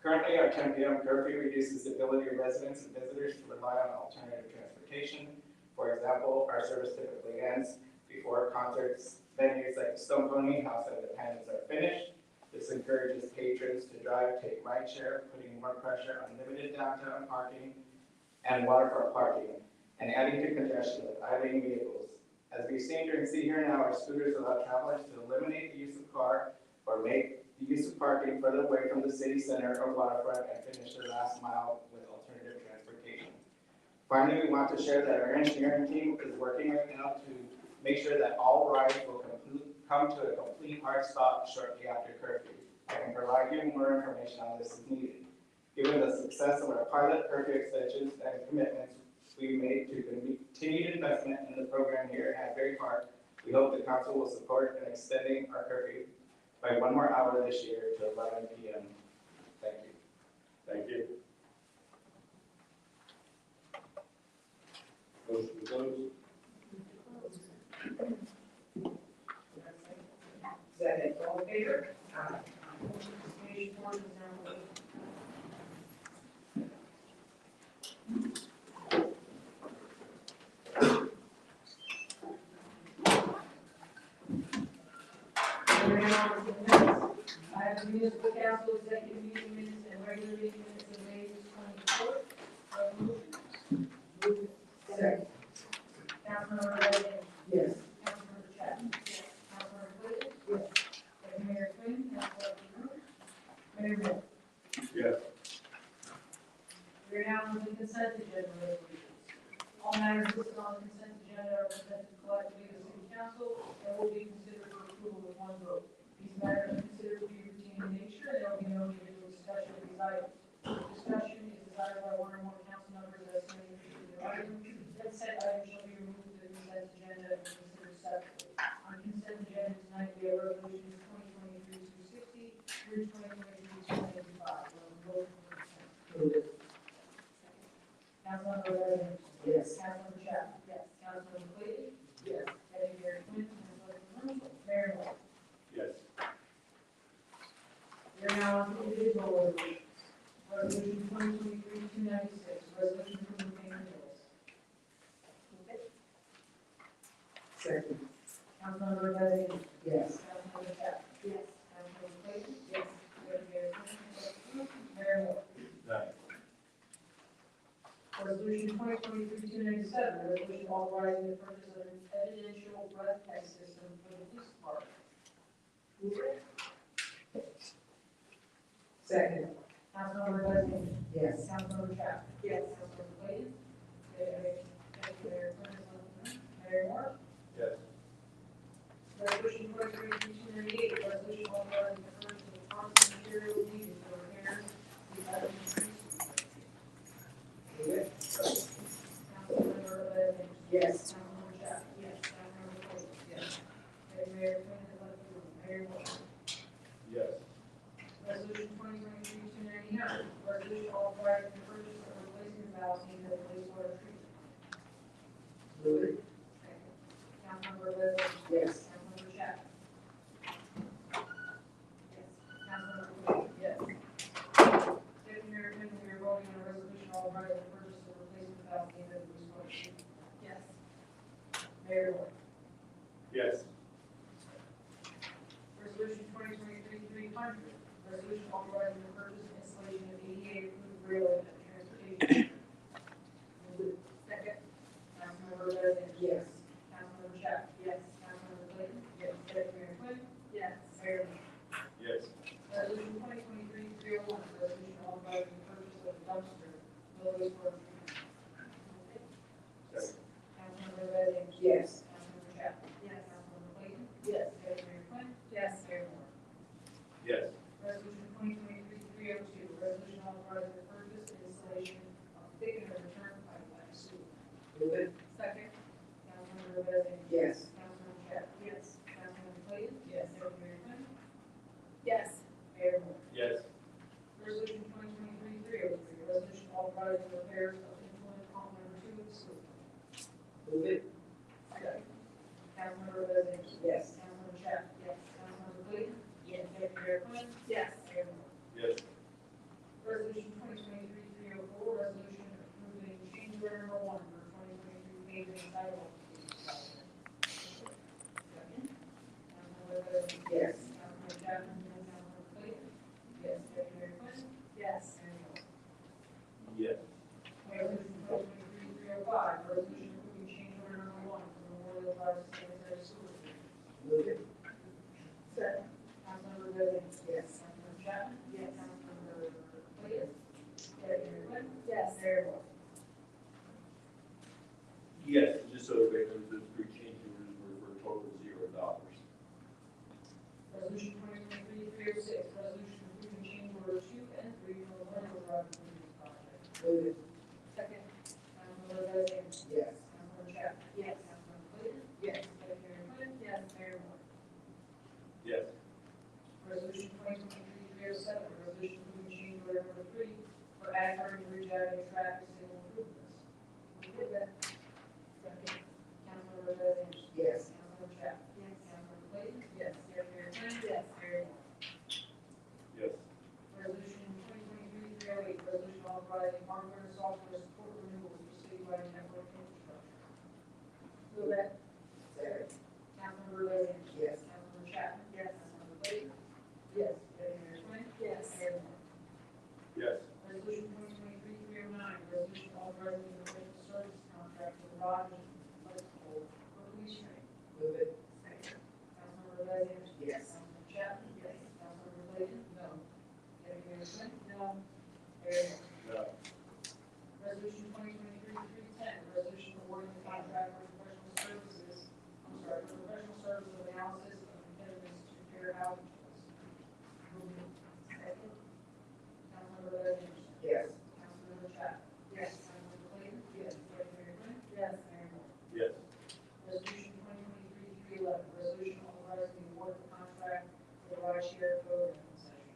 Currently, our 10 p.m. curfew reduces the ability of residents and visitors to rely on alternative transportation. For example, our service typically ends before concerts, venues like the Stone Pony House of Independence are finished. This encourages patrons to drive, take rideshare, putting more pressure on limited downtown parking and waterfront parking, and adding to congestion with idling vehicles. As we've seen during See Here Now, our scooters allow travelers to eliminate the use of car or make the use of parking further away from the city center or waterfront and finish their last mile with alternative transportation. Finally, we want to share that our engineering team is working right now to make sure that all rides will come to a complete hard stop shortly after curfew. I can provide you more information on this as needed. Given the success of our pilot curfew extensions and commitments we made to continued investment in the program here at Asbury Park, we hope the council will support in extending our curfew by 1 more hour this year to 11 p.m. Thank you. Thank you. Motion to close. Second. All in favor? Page 4 is now open. We're now on to the minutes. I have the municipal council executive meeting minutes and regular meeting minutes of May 24th. Second. Councilmember Redden. Yes. Councilmember Chapman. Yes. Councilmember Clayton. Yes. Deputy Mayor Quinn. Councilmember Rivera. Mayor Moore. Yes. We are now on the consent agenda resolutions. All matters listed on the consent agenda are presented collectively to the city council and will be considered for approval with one vote. These matters are considered to be routine in nature, and there will be no individual discussion of these items. Discussion is desired by one or more council members as to any particular item. Consent items shall be removed from the consent agenda and considered separately. On consent agenda tonight, we have resolutions 2023-260 through 2023-295. Move it. Councilmember Redden. Yes. Councilmember Chapman. Yes. Councilmember Clayton. Yes. Deputy Mayor Quinn. Councilmember Rivera. Mayor Moore. Yes. We are now on to individual resolutions. Resolution 2023-296, resolution approving payment bills. Second. Councilmember Redden. Yes. Councilmember Chapman. Yes. Councilmember Clayton. Yes. Deputy Mayor Quinn. Mayor Moore. Aye. Resolution 2023-297, resolution authorizing the purchase of an evidential breath test system for the police department. Move it. Second. Councilmember Leslie? Yes. Councilmember Chapman? Yes. Councilmember Clayton? Deputy Mayor Quinn, Mayor Moore? Yes. Resolution 2023-298, resolution authorizing the purchase of parts and materials needed for repairs to the Asbury Street. Move it. Councilmember Leslie? Yes. Councilmember Chapman? Yes. Councilmember Clayton? Yes. Deputy Mayor Quinn has left the room. Mayor Moore? Yes. Resolution 2023-299, resolution authorizing the purchase of replacement valves needed at wastewater treatment. Move it. Councilmember Leslie? Yes. Councilmember Chapman? Yes. Councilmember Clayton? Yes. Deputy Mayor Quinn, we are voting on a resolution authorizing the purchase of replacement valves needed at wastewater treatment. Yes. Mayor Moore? Yes. Resolution 2023-300, resolution authorizing the purchase and installation of ADA approved rail and transportation. Move it. Second. Councilmember Leslie? Yes. Councilmember Chapman? Yes. Councilmember Clayton? Yes. Deputy Mayor Quinn? Yes. Mayor Moore? Yes. Resolution 2023-301, resolution authorizing the purchase of a dumpster, no wastewater treatment. Second. Councilmember Leslie? Yes. Councilmember Chapman? Yes. Councilmember Clayton? Yes. Deputy Mayor Quinn? Yes. Mayor Moore? Yes. Resolution 2023-302, resolution authorizing the purchase and installation of thickened and return pipeline sewer. Move it. Second. Councilmember Leslie? Yes. Councilmember Chapman? Yes. Councilmember Clayton? Yes. Deputy Mayor Quinn? Yes. Mayor Moore? Yes. Resolution 2023-303, resolution authorizing repairs of influent pump number 2 of the sewer. Move it. Second. Councilmember Leslie? Yes. Councilmember Chapman? Yes. Councilmember Clayton? Yes. Deputy Mayor Quinn? Yes. Mayor Moore? Yes. Resolution 2023-304, resolution approving change order number 1 for 2023 paving and sidewalk. Second. Councilmember Leslie? Yes. Councilmember Chapman? Yes. Councilmember Clayton? Yes. Deputy Mayor Quinn? Yes. Mayor Moore? Yes. Resolution 2023-305, resolution approving change order number 1 for Memorial Drive sanitary sewer. Move it. Second. Councilmember Leslie? Yes. Councilmember Chapman? Yes. Councilmember Clayton? Deputy Mayor Quinn? Yes. Mayor Moore? Yes, just so everybody knows, those three change orders were for a total of $0. Resolution 2023-306, resolution approving change order 2 and 3 for the Memorial Drive improvement project. Move it. Second. Councilmember Leslie? Yes. Councilmember Chapman? Yes. Councilmember Clayton? Yes. Deputy Mayor Quinn? Yes. Mayor Moore? Yes. Resolution 2023-307, resolution approving change order number 3 for Asbury and Ridge Avenue traffic signal improvements. Move it. Second. Councilmember Leslie? Yes. Councilmember Chapman? Yes. Councilmember Clayton? Yes. Deputy Mayor Quinn? Yes. Mayor Moore? Yes. Resolution 2023-308, resolution authorizing hardware and software support renewals for citywide network infrastructure. Move it. Second. Councilmember Leslie? Yes. Councilmember Chapman? Yes. Councilmember Clayton? Yes. Deputy Mayor Quinn? Yes. Mayor Moore? Yes. Resolution 2023-309, resolution authorizing the professional service contract for Rogers Electrical for police training. Move it. Second. Councilmember Leslie? Yes. Councilmember Chapman? Yes. Councilmember Clayton? No. Deputy Mayor Quinn? No. Mayor Moore? No. Resolution 2023-310, resolution awarding the contract for professional services, for professional services analysis of impediments to fair housing choice. Move it. Second. Councilmember Leslie? Yes. Councilmember Chapman? Yes. Councilmember Clayton? Yes. Deputy Mayor Quinn? Yes. Mayor Moore? Yes. Resolution 2023-311, resolution authorizing the award of the contract for the rideshare program concession.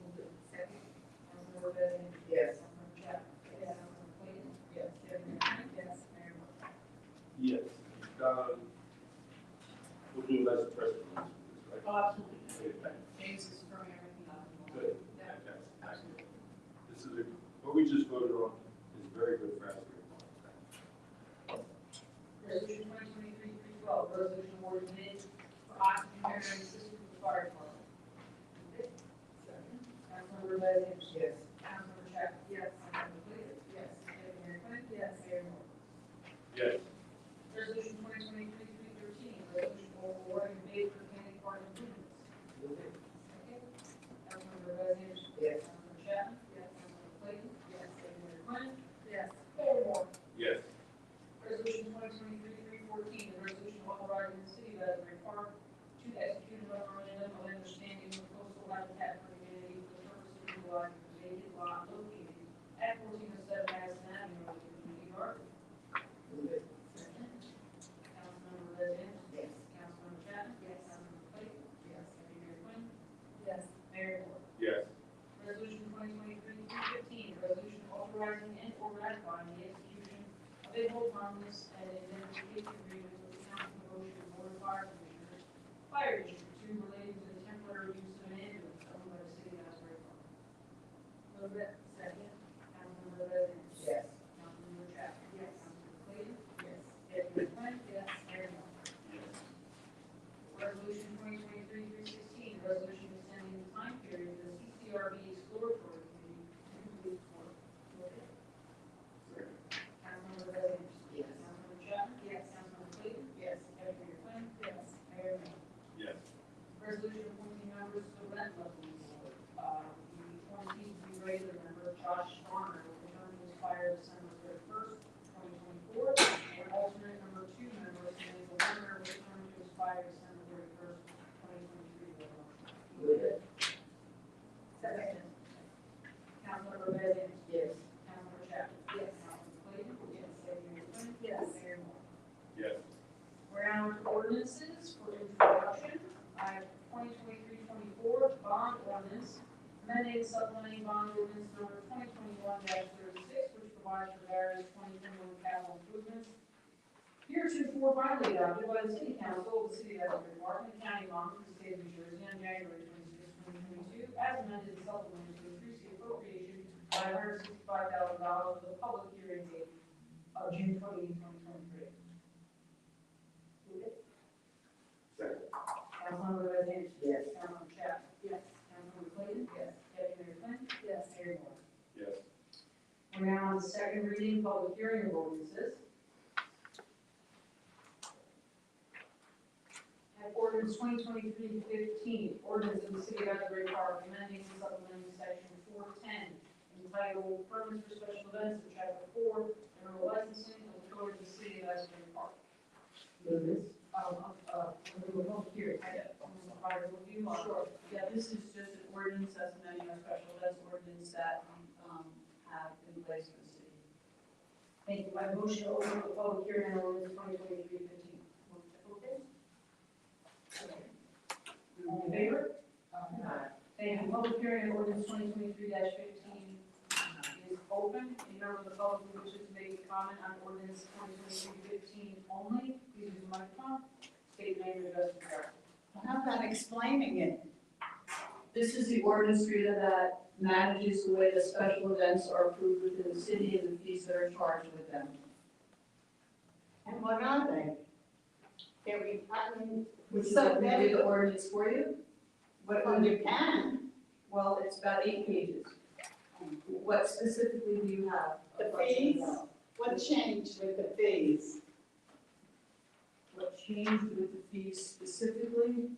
Move it. Second. Councilmember Leslie? Yes. Councilmember Chapman? Yes. Councilmember Clayton? Yes. Deputy Mayor Quinn? Yes. Mayor Moore? Yes. We'll do it as a press release, right? Oh, absolutely. Okay, thank you. James is throwing everything out. Good. Fantastic. Excellent. This is what we just voted on is very good for Asbury. Resolution 2023-312, resolution awarding bid for oxygen generating system for the fire department. Move it. Second. Councilmember Leslie? Yes. Councilmember Chapman? Yes. Councilmember Clayton? Yes. Deputy Mayor Quinn? Yes. Mayor Moore? Yes. Resolution 2023-313, resolution awarding bid for Kennedy Park improvements. Move it. Second. Councilmember Leslie? to execute a memorandum of understanding with coastal habitat for humanity for the purpose of utilizing the vacant lot located at 1407 Madison Avenue, New York. Move it. Councilmember Bez Anderson. Yes. Councilmember Chapman. Yes. Councilmember Clayton. Yes. Deputy Mayor Quinn. Yes. Mayor Moore. Yes. Resolution 2023-315, resolution authorizing and or ratifying the execution of a hold harmless and indemnification agreement with the County of Ocean Board of Fire Commissioners, Fire District 2 relating to the temporary use of an ambulance owned by the city of Asbury Park. Move it. Second. Councilmember Bez Anderson. Yes. Councilmember Chapman. Yes. Councilmember Clayton. Yes. Deputy Mayor Quinn. Yes. Mayor Moore. Yes. Resolution 2023-316, resolution extending the time period for the CCRB exploratory committee to complete work. Move it. Second. Councilmember Bez Anderson. Yes. Councilmember Chapman. Yes. Councilmember Clayton. Yes. Deputy Mayor Quinn. Yes. Mayor Moore. Yes. Resolution appointing members to the rent levy board. The appointee to be regular member Josh Farmer with a term to expire December 31st, 2024, and alternate number 2 member Samantha Warner with a term to expire December 31st, 2023. Move it. Second. Councilmember Bez Anderson. Yes. Councilmember Chapman. Yes. Councilmember Clayton. Yes. Deputy Mayor Quinn. Yes. Mayor Moore. Yes. We're now to ordinances for introduction. I have 2023-24 bond ordinance, amending and supplementing bond ordinance number 2021-36, which provides for various 2021 capital improvements. Heretofore finally adopted by the City Council of the City of Asbury Park and the County of Monmouth, the State of New Jersey, on January 26, 2022, as amended and supplemented to increase the appropriation by $165,000 for the public hearing date of June 20, 2023. Second. Councilmember Bez Anderson. Yes. Councilmember Chapman. Yes. Councilmember Clayton. Yes. Deputy Mayor Quinn. Yes. Mayor Moore. Yes. We're now on the second reading, public hearing of ordinances. At ordinance 2023-15, ordinance of the City of Asbury Park amending and supplementing section 410 entitled Permits for Special Events of Chapter 4, General Licensing of the Code of the City of Asbury Park. Move it. We'll go here. Provide a review. Sure, yeah, this is just an ordinance that's amending our special events ordinance that we have in place for the city. Thank you. My motion to open the public hearing on ordinance 2023-15. All in favor? Thank you. Public hearing on ordinance 2023-15 is open. Any member of the public who wishes to make a comment on ordinance 2023-15 only, please use the microphone. State your name and address for the record. How about explaining it? This is the ordinance that manages the way the special events are approved within the city and the fees that are charged with them. And what are they? Can we, I mean, Would you So like me to then- read the ordinance for you? well, you can, Well, it's about 8 pages. What specifically do you have? a The question fees? about? what changed with the fees? What changed with the fees specifically?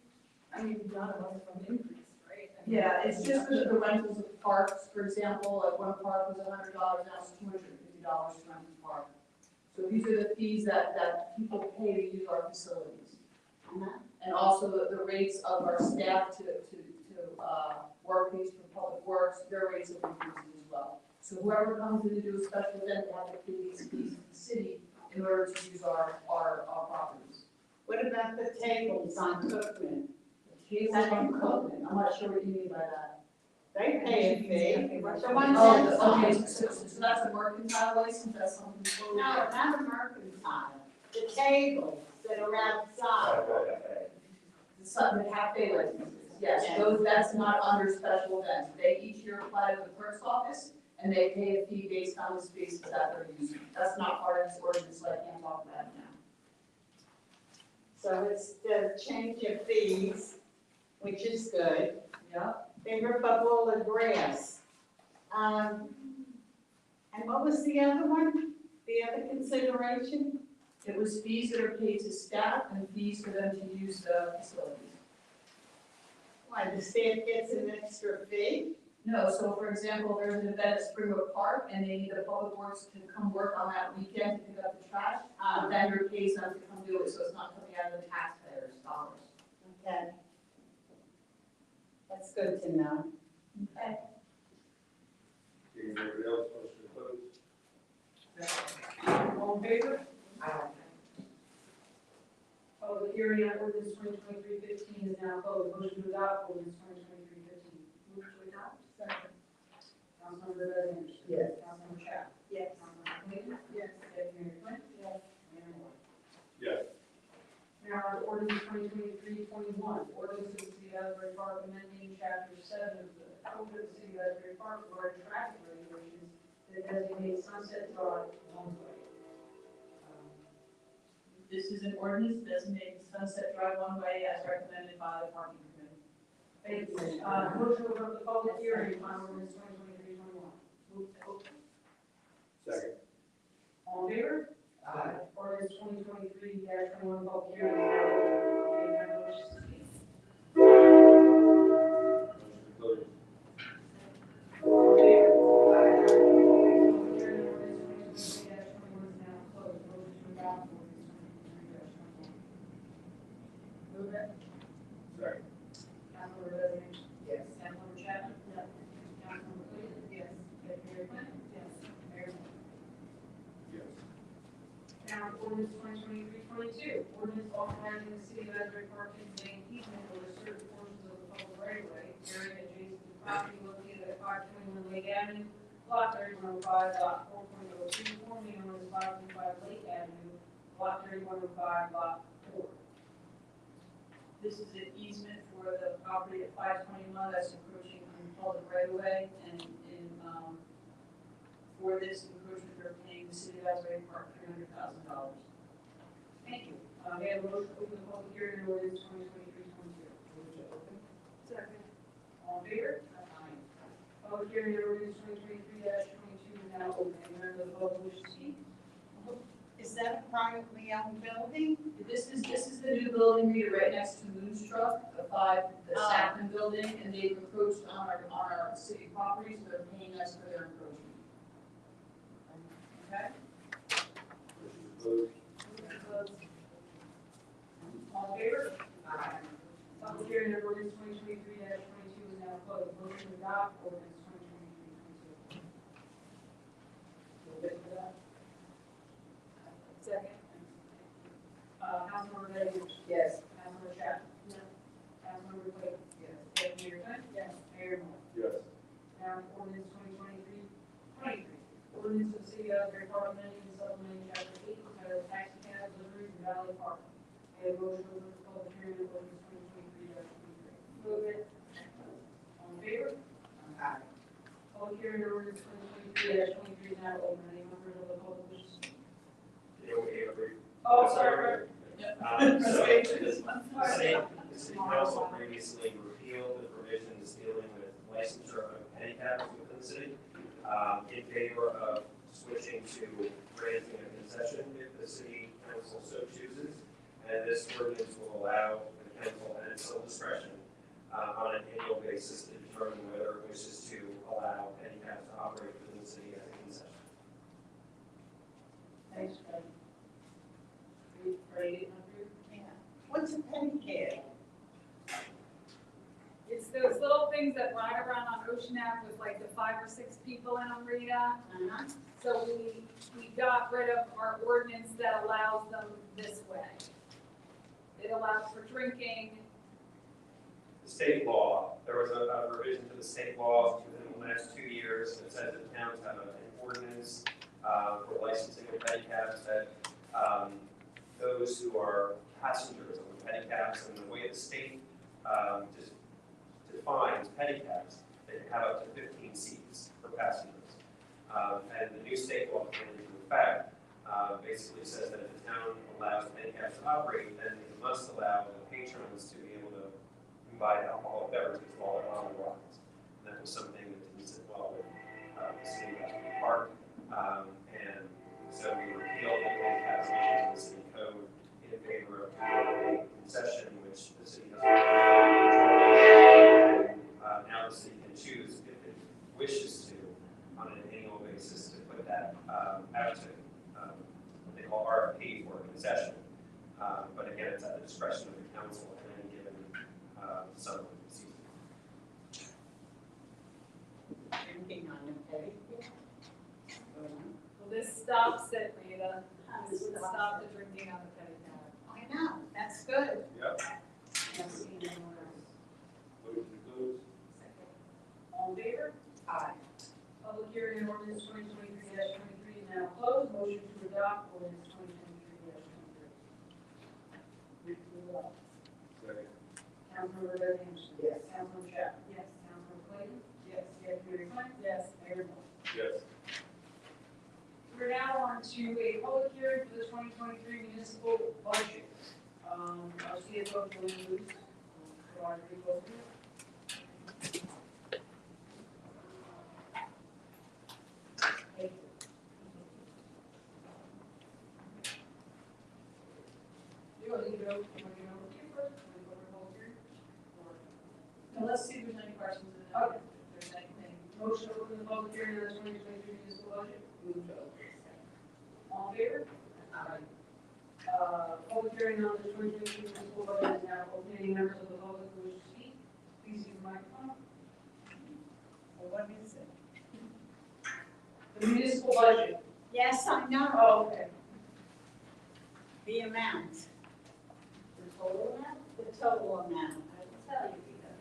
I mean, not a lot of increase, right? I mean, Yeah, it's just the rentals of parks, for example, like one park was $100, now it's $250 to rent the park. So these are the fees that people pay to use our facilities. And also the rates of our staff to work these for public works, their rates have increased as well. So whoever comes in to do a special event, they have to pay these fees to the city in order to use our properties. What about the tables on Cookman? Tables on Cookman, I'm not sure what you mean by that. They pay a fee. The ones Oh, outside. okay, so that's a mercantile license, that's something totally No, different. not a mercantile. The tables that are outside. The cafe licenses, yes, Yes. those, that's not under special events. They each year apply to the clerk's office, and they pay a fee based on the spaces that they're using. That's not part of this ordinance, so I can't talk about it now. So it's the change of fees, which is good. Yeah, They rip up all the grass. And what was the other one? The other consideration? it was fees that are paid to staff and fees for them to use the facilities. Why, the state gets an extra fee? No, so for example, there's an event at Springwood Park, and they need the public works to come work on that weekend to pick up the trash. The vendor pays them to come do it, so it's not coming out of the taxpayers' dollars. Okay. That's good to know. Okay. Anybody else wants to close? All in favor? Public hearing on ordinance 2023-15 is now closed. Motion to adopt ordinance 2023-15. Move to adopt. Second. Councilmember Bez Anderson. Yes. Councilmember Chapman. Yes. Councilmember Clayton. Yes. Deputy Mayor Quinn. Yes. Mayor Moore. Yes. Now on to ordinance 2023-21. Ordinance of the City of Asbury Park amending chapter 7 of the Code of the City of Asbury Park regarding traffic regulations that designate Sunset Drive one way. This is an ordinance designating Sunset Drive one way as recommended by the parking committee. Thank you. Motion to open the public hearing on ordinance 2023-21. Move to open. Second. All in favor? Aye. Ordinance 2023-21 public hearing is now open. Any member wishes to speak? Motion to close. All in favor? Public hearing on ordinance 2023-21 is now closed. Motion to adopt ordinance 2023-21. Move it. Second. Councilmember Bez Anderson. Yes. Councilmember Chapman. Yes. Councilmember Clayton. Yes. Deputy Mayor Quinn. Yes. Mayor Moore. Yes. Now, ordinance 2023-22, ordinance authorizing the City of Asbury Park to convey an easement over certain portions of the public right of way, area adjacent to property located at 521 Lake Avenue, lot 3105, lot 4.02, formerly known as 525 Lake Avenue, lot 3105, lot 4. This is an easement for the property at 521 that's encroaching on public right of way, and for this encroachment, they're paying the City of Asbury Park $300,000. Thank you. May I have a motion to open the public hearing on ordinance 2023-22? Move to open. Second. All in favor? Aye. Public hearing on ordinance 2023-22 is now open. Any member of the public wish to speak? Is that a privately owned building? This is the new building right next to Moonstruck, the Sapman building, and they've encroached on our city property, so they're paying us for their encroachment. Okay. Motion to close. All in favor? Aye. Public hearing on ordinance 2023-22 is now closed. Motion to adopt ordinance 2023-22. Move it to that. Second. Councilmember Bez Anderson. Yes. Councilmember Chapman. No. Councilmember Clayton. Yes. Deputy Mayor Quinn. Yes. Mayor Moore. Yes. Now, ordinance 2023-23. Ordinance of the City of Asbury Park amending and supplementing chapter 8 entitled Taxi Cab Deliveries and Valet Parking. May I have a motion to open the public hearing on ordinance 2023-23? Move it. All in favor? Aye. Public hearing on ordinance 2023-23 is now open. Any members of the public wish to speak? Oh, sorry. So, the city council previously repealed the provisions dealing with licensure of handicappers within the city, in favor of switching to granting a concession if the city council so chooses. And this ordinance will allow the council at its sole discretion, on an annual basis to determine whether it wishes to allow handicaps to operate within the city as a concession. Thanks, Fred. Ready to get through? Yeah. What's a penny cab? It's those little things that ride around on Ocean Ave with like the 5 or 6 people in them, Rita. Uh-huh. So we got rid of our ordinance that allows them this way. It allows for drinking. The state law, there was a revision to the state law within the last 2 years that says that towns have an ordinance for licensing of pedicabs that those who are passengers of the pedicabs, and the way the state just defines pedicabs, they can have up to 15 seats for passengers. And the new state law came into effect basically says that if the town allows pedicabs to operate, then it must allow the patrons to be able to buy alcoholic beverages while they're on the rides. And that was something that didn't sit well with the city of Asbury Park. And so we repealed the handicap sections of the city code in favor of a concession, which the city doesn't have. And now the city can choose if it wishes to, on an annual basis, to put that out to what they call RFP for a concession. But again, it's at the discretion of the council at any given summer season. Drinking on the pedicure? Well, this stops it, Rita. This would stop the drinking on the pedicab. I know, that's good. Yep. Yes. Motion to close. All in favor? Aye. Public hearing on ordinance 2023-23 is now closed. Motion to adopt ordinance 2023-23. Second. Councilmember Bez Anderson. Yes. Councilmember Chapman. Yes. Councilmember Clayton. Yes. Deputy Mayor Quinn. Yes. Mayor Moore. Yes. We're now on to a public hearing for the 2023 municipal budget. Our CFO, Julie Booth, will provide a brief overview. Thank you. You want to go over here first? Want to go over the public hearing? Or- Now, let's see if there's any questions in there. Okay. If there's anything. Motion to open the public hearing on the 2023 municipal budget. Move to open. All in favor? Aye. Public hearing on the 2023 municipal budget is now open. Any members of the public who wish to speak, please use the microphone. What is it? The municipal budget. Yes, I know. Oh, okay. The amount, The total amount? the total amount. I will tell you, Rita.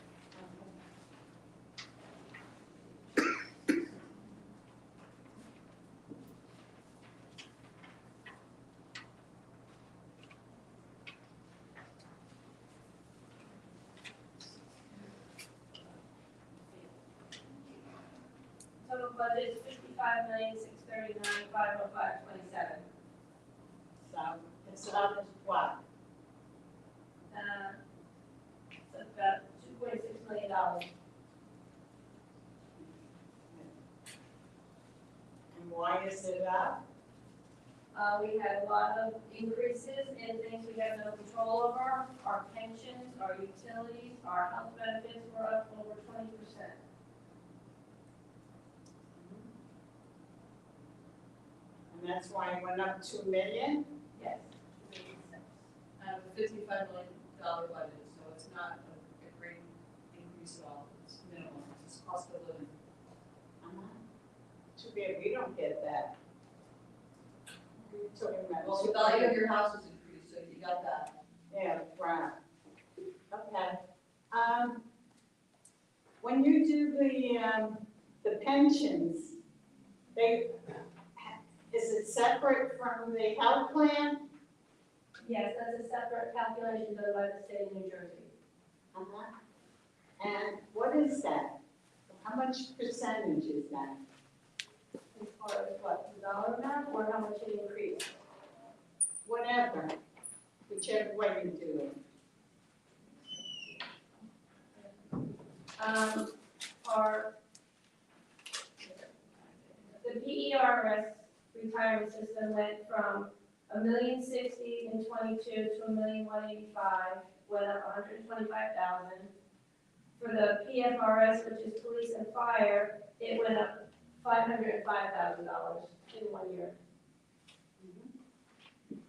Total budget is $55,639,505.27. So it's about what? It's about $2.6 million. And why is it up? We had a lot of increases in things we have no control over. Our pensions, our utilities, our health benefits were up over 20%. And that's why it went up 2 million? Yes. Out of a $55 million budget, so it's not a great increase at all. It's minimal. It's cost of living. Too bad we don't get that. We're talking about. Well, the value of your house has increased, so you got that. Yeah, right. Okay. When you do the pensions, is it separate from the health plan? Yes, that's a separate calculation done by the state of New Jersey. And what is that? How much percentage is that? As far as what, the dollar amount or how much it increased? Whatever, whichever way you do it. The PERS retirement system went from $1,060,000 in '22 to $1,185,000, went up $125,000. For the PFRS, which is police and fire, it went up $505,000 in 1 year. And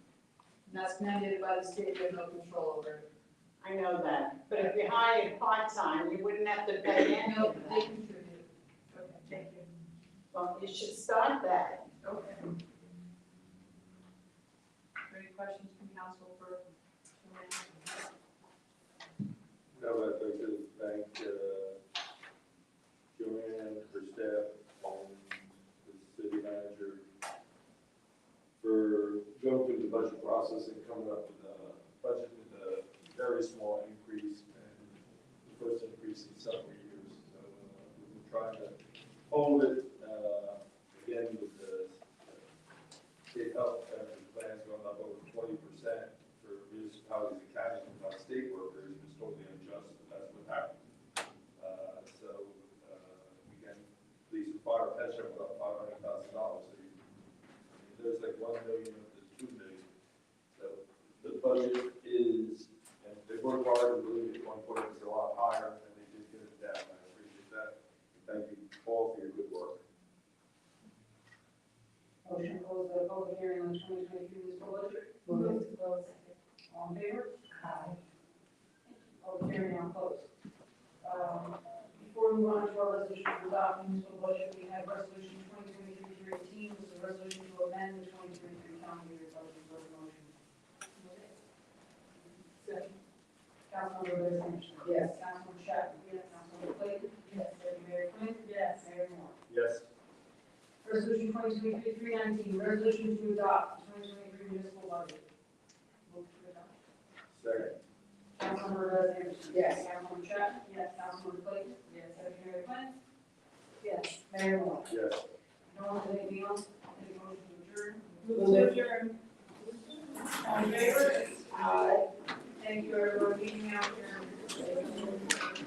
that's mandated by the state, you have no control over it. I know that, but if you hired part-time, you wouldn't have to pay any No, of they that. contribute. Okay, thank you. Well, you should start that. Okay. Any questions from council for Joanne? No, I'd like to thank Joanne, her staff, and the city manager for going through the budget process and coming up with a budget with a very small increase and the first increase in several years. So we've been trying to hold it, again, with the state health benefit plans going up over 20% for municipalities and counties and not state workers was totally unjust, but that's what happened. Again, police and fire pension went up $500,000. So there's like 1 million up to 2 million. So the budget is, and they worked hard and believe at one point it was a lot higher, and they did get it down. I appreciate that. Thank you all for your good work. Motion to close the public hearing on the 2023 municipal budget. Move it. All in favor? Aye. Public hearing now closed. Before we move on to our resolution for adopting municipal budget, we have resolution 2023-318, which is a resolution to amend the 2023 calendar year budget. For the motion. Second. Councilmember Liz Anderson. Yes. Councilmember Chapman. Yes. Councilmember Clayton. Yes. Deputy Mayor Quinn. Yes. Mayor Moore. Yes. Resolution 2023-319, resolution to adopt the 2023 municipal budget. Move to adopt. Second. Councilmember Liz Anderson. Yes. Councilmember Chapman. Yes. Councilmember Clayton. Yes. Deputy Mayor Quinn. Yes. Mayor Moore. Yes. No one has anything else? Any motion to adjourn? Move to adjourn. All in favor? Aye. Thank you, everyone, being out here.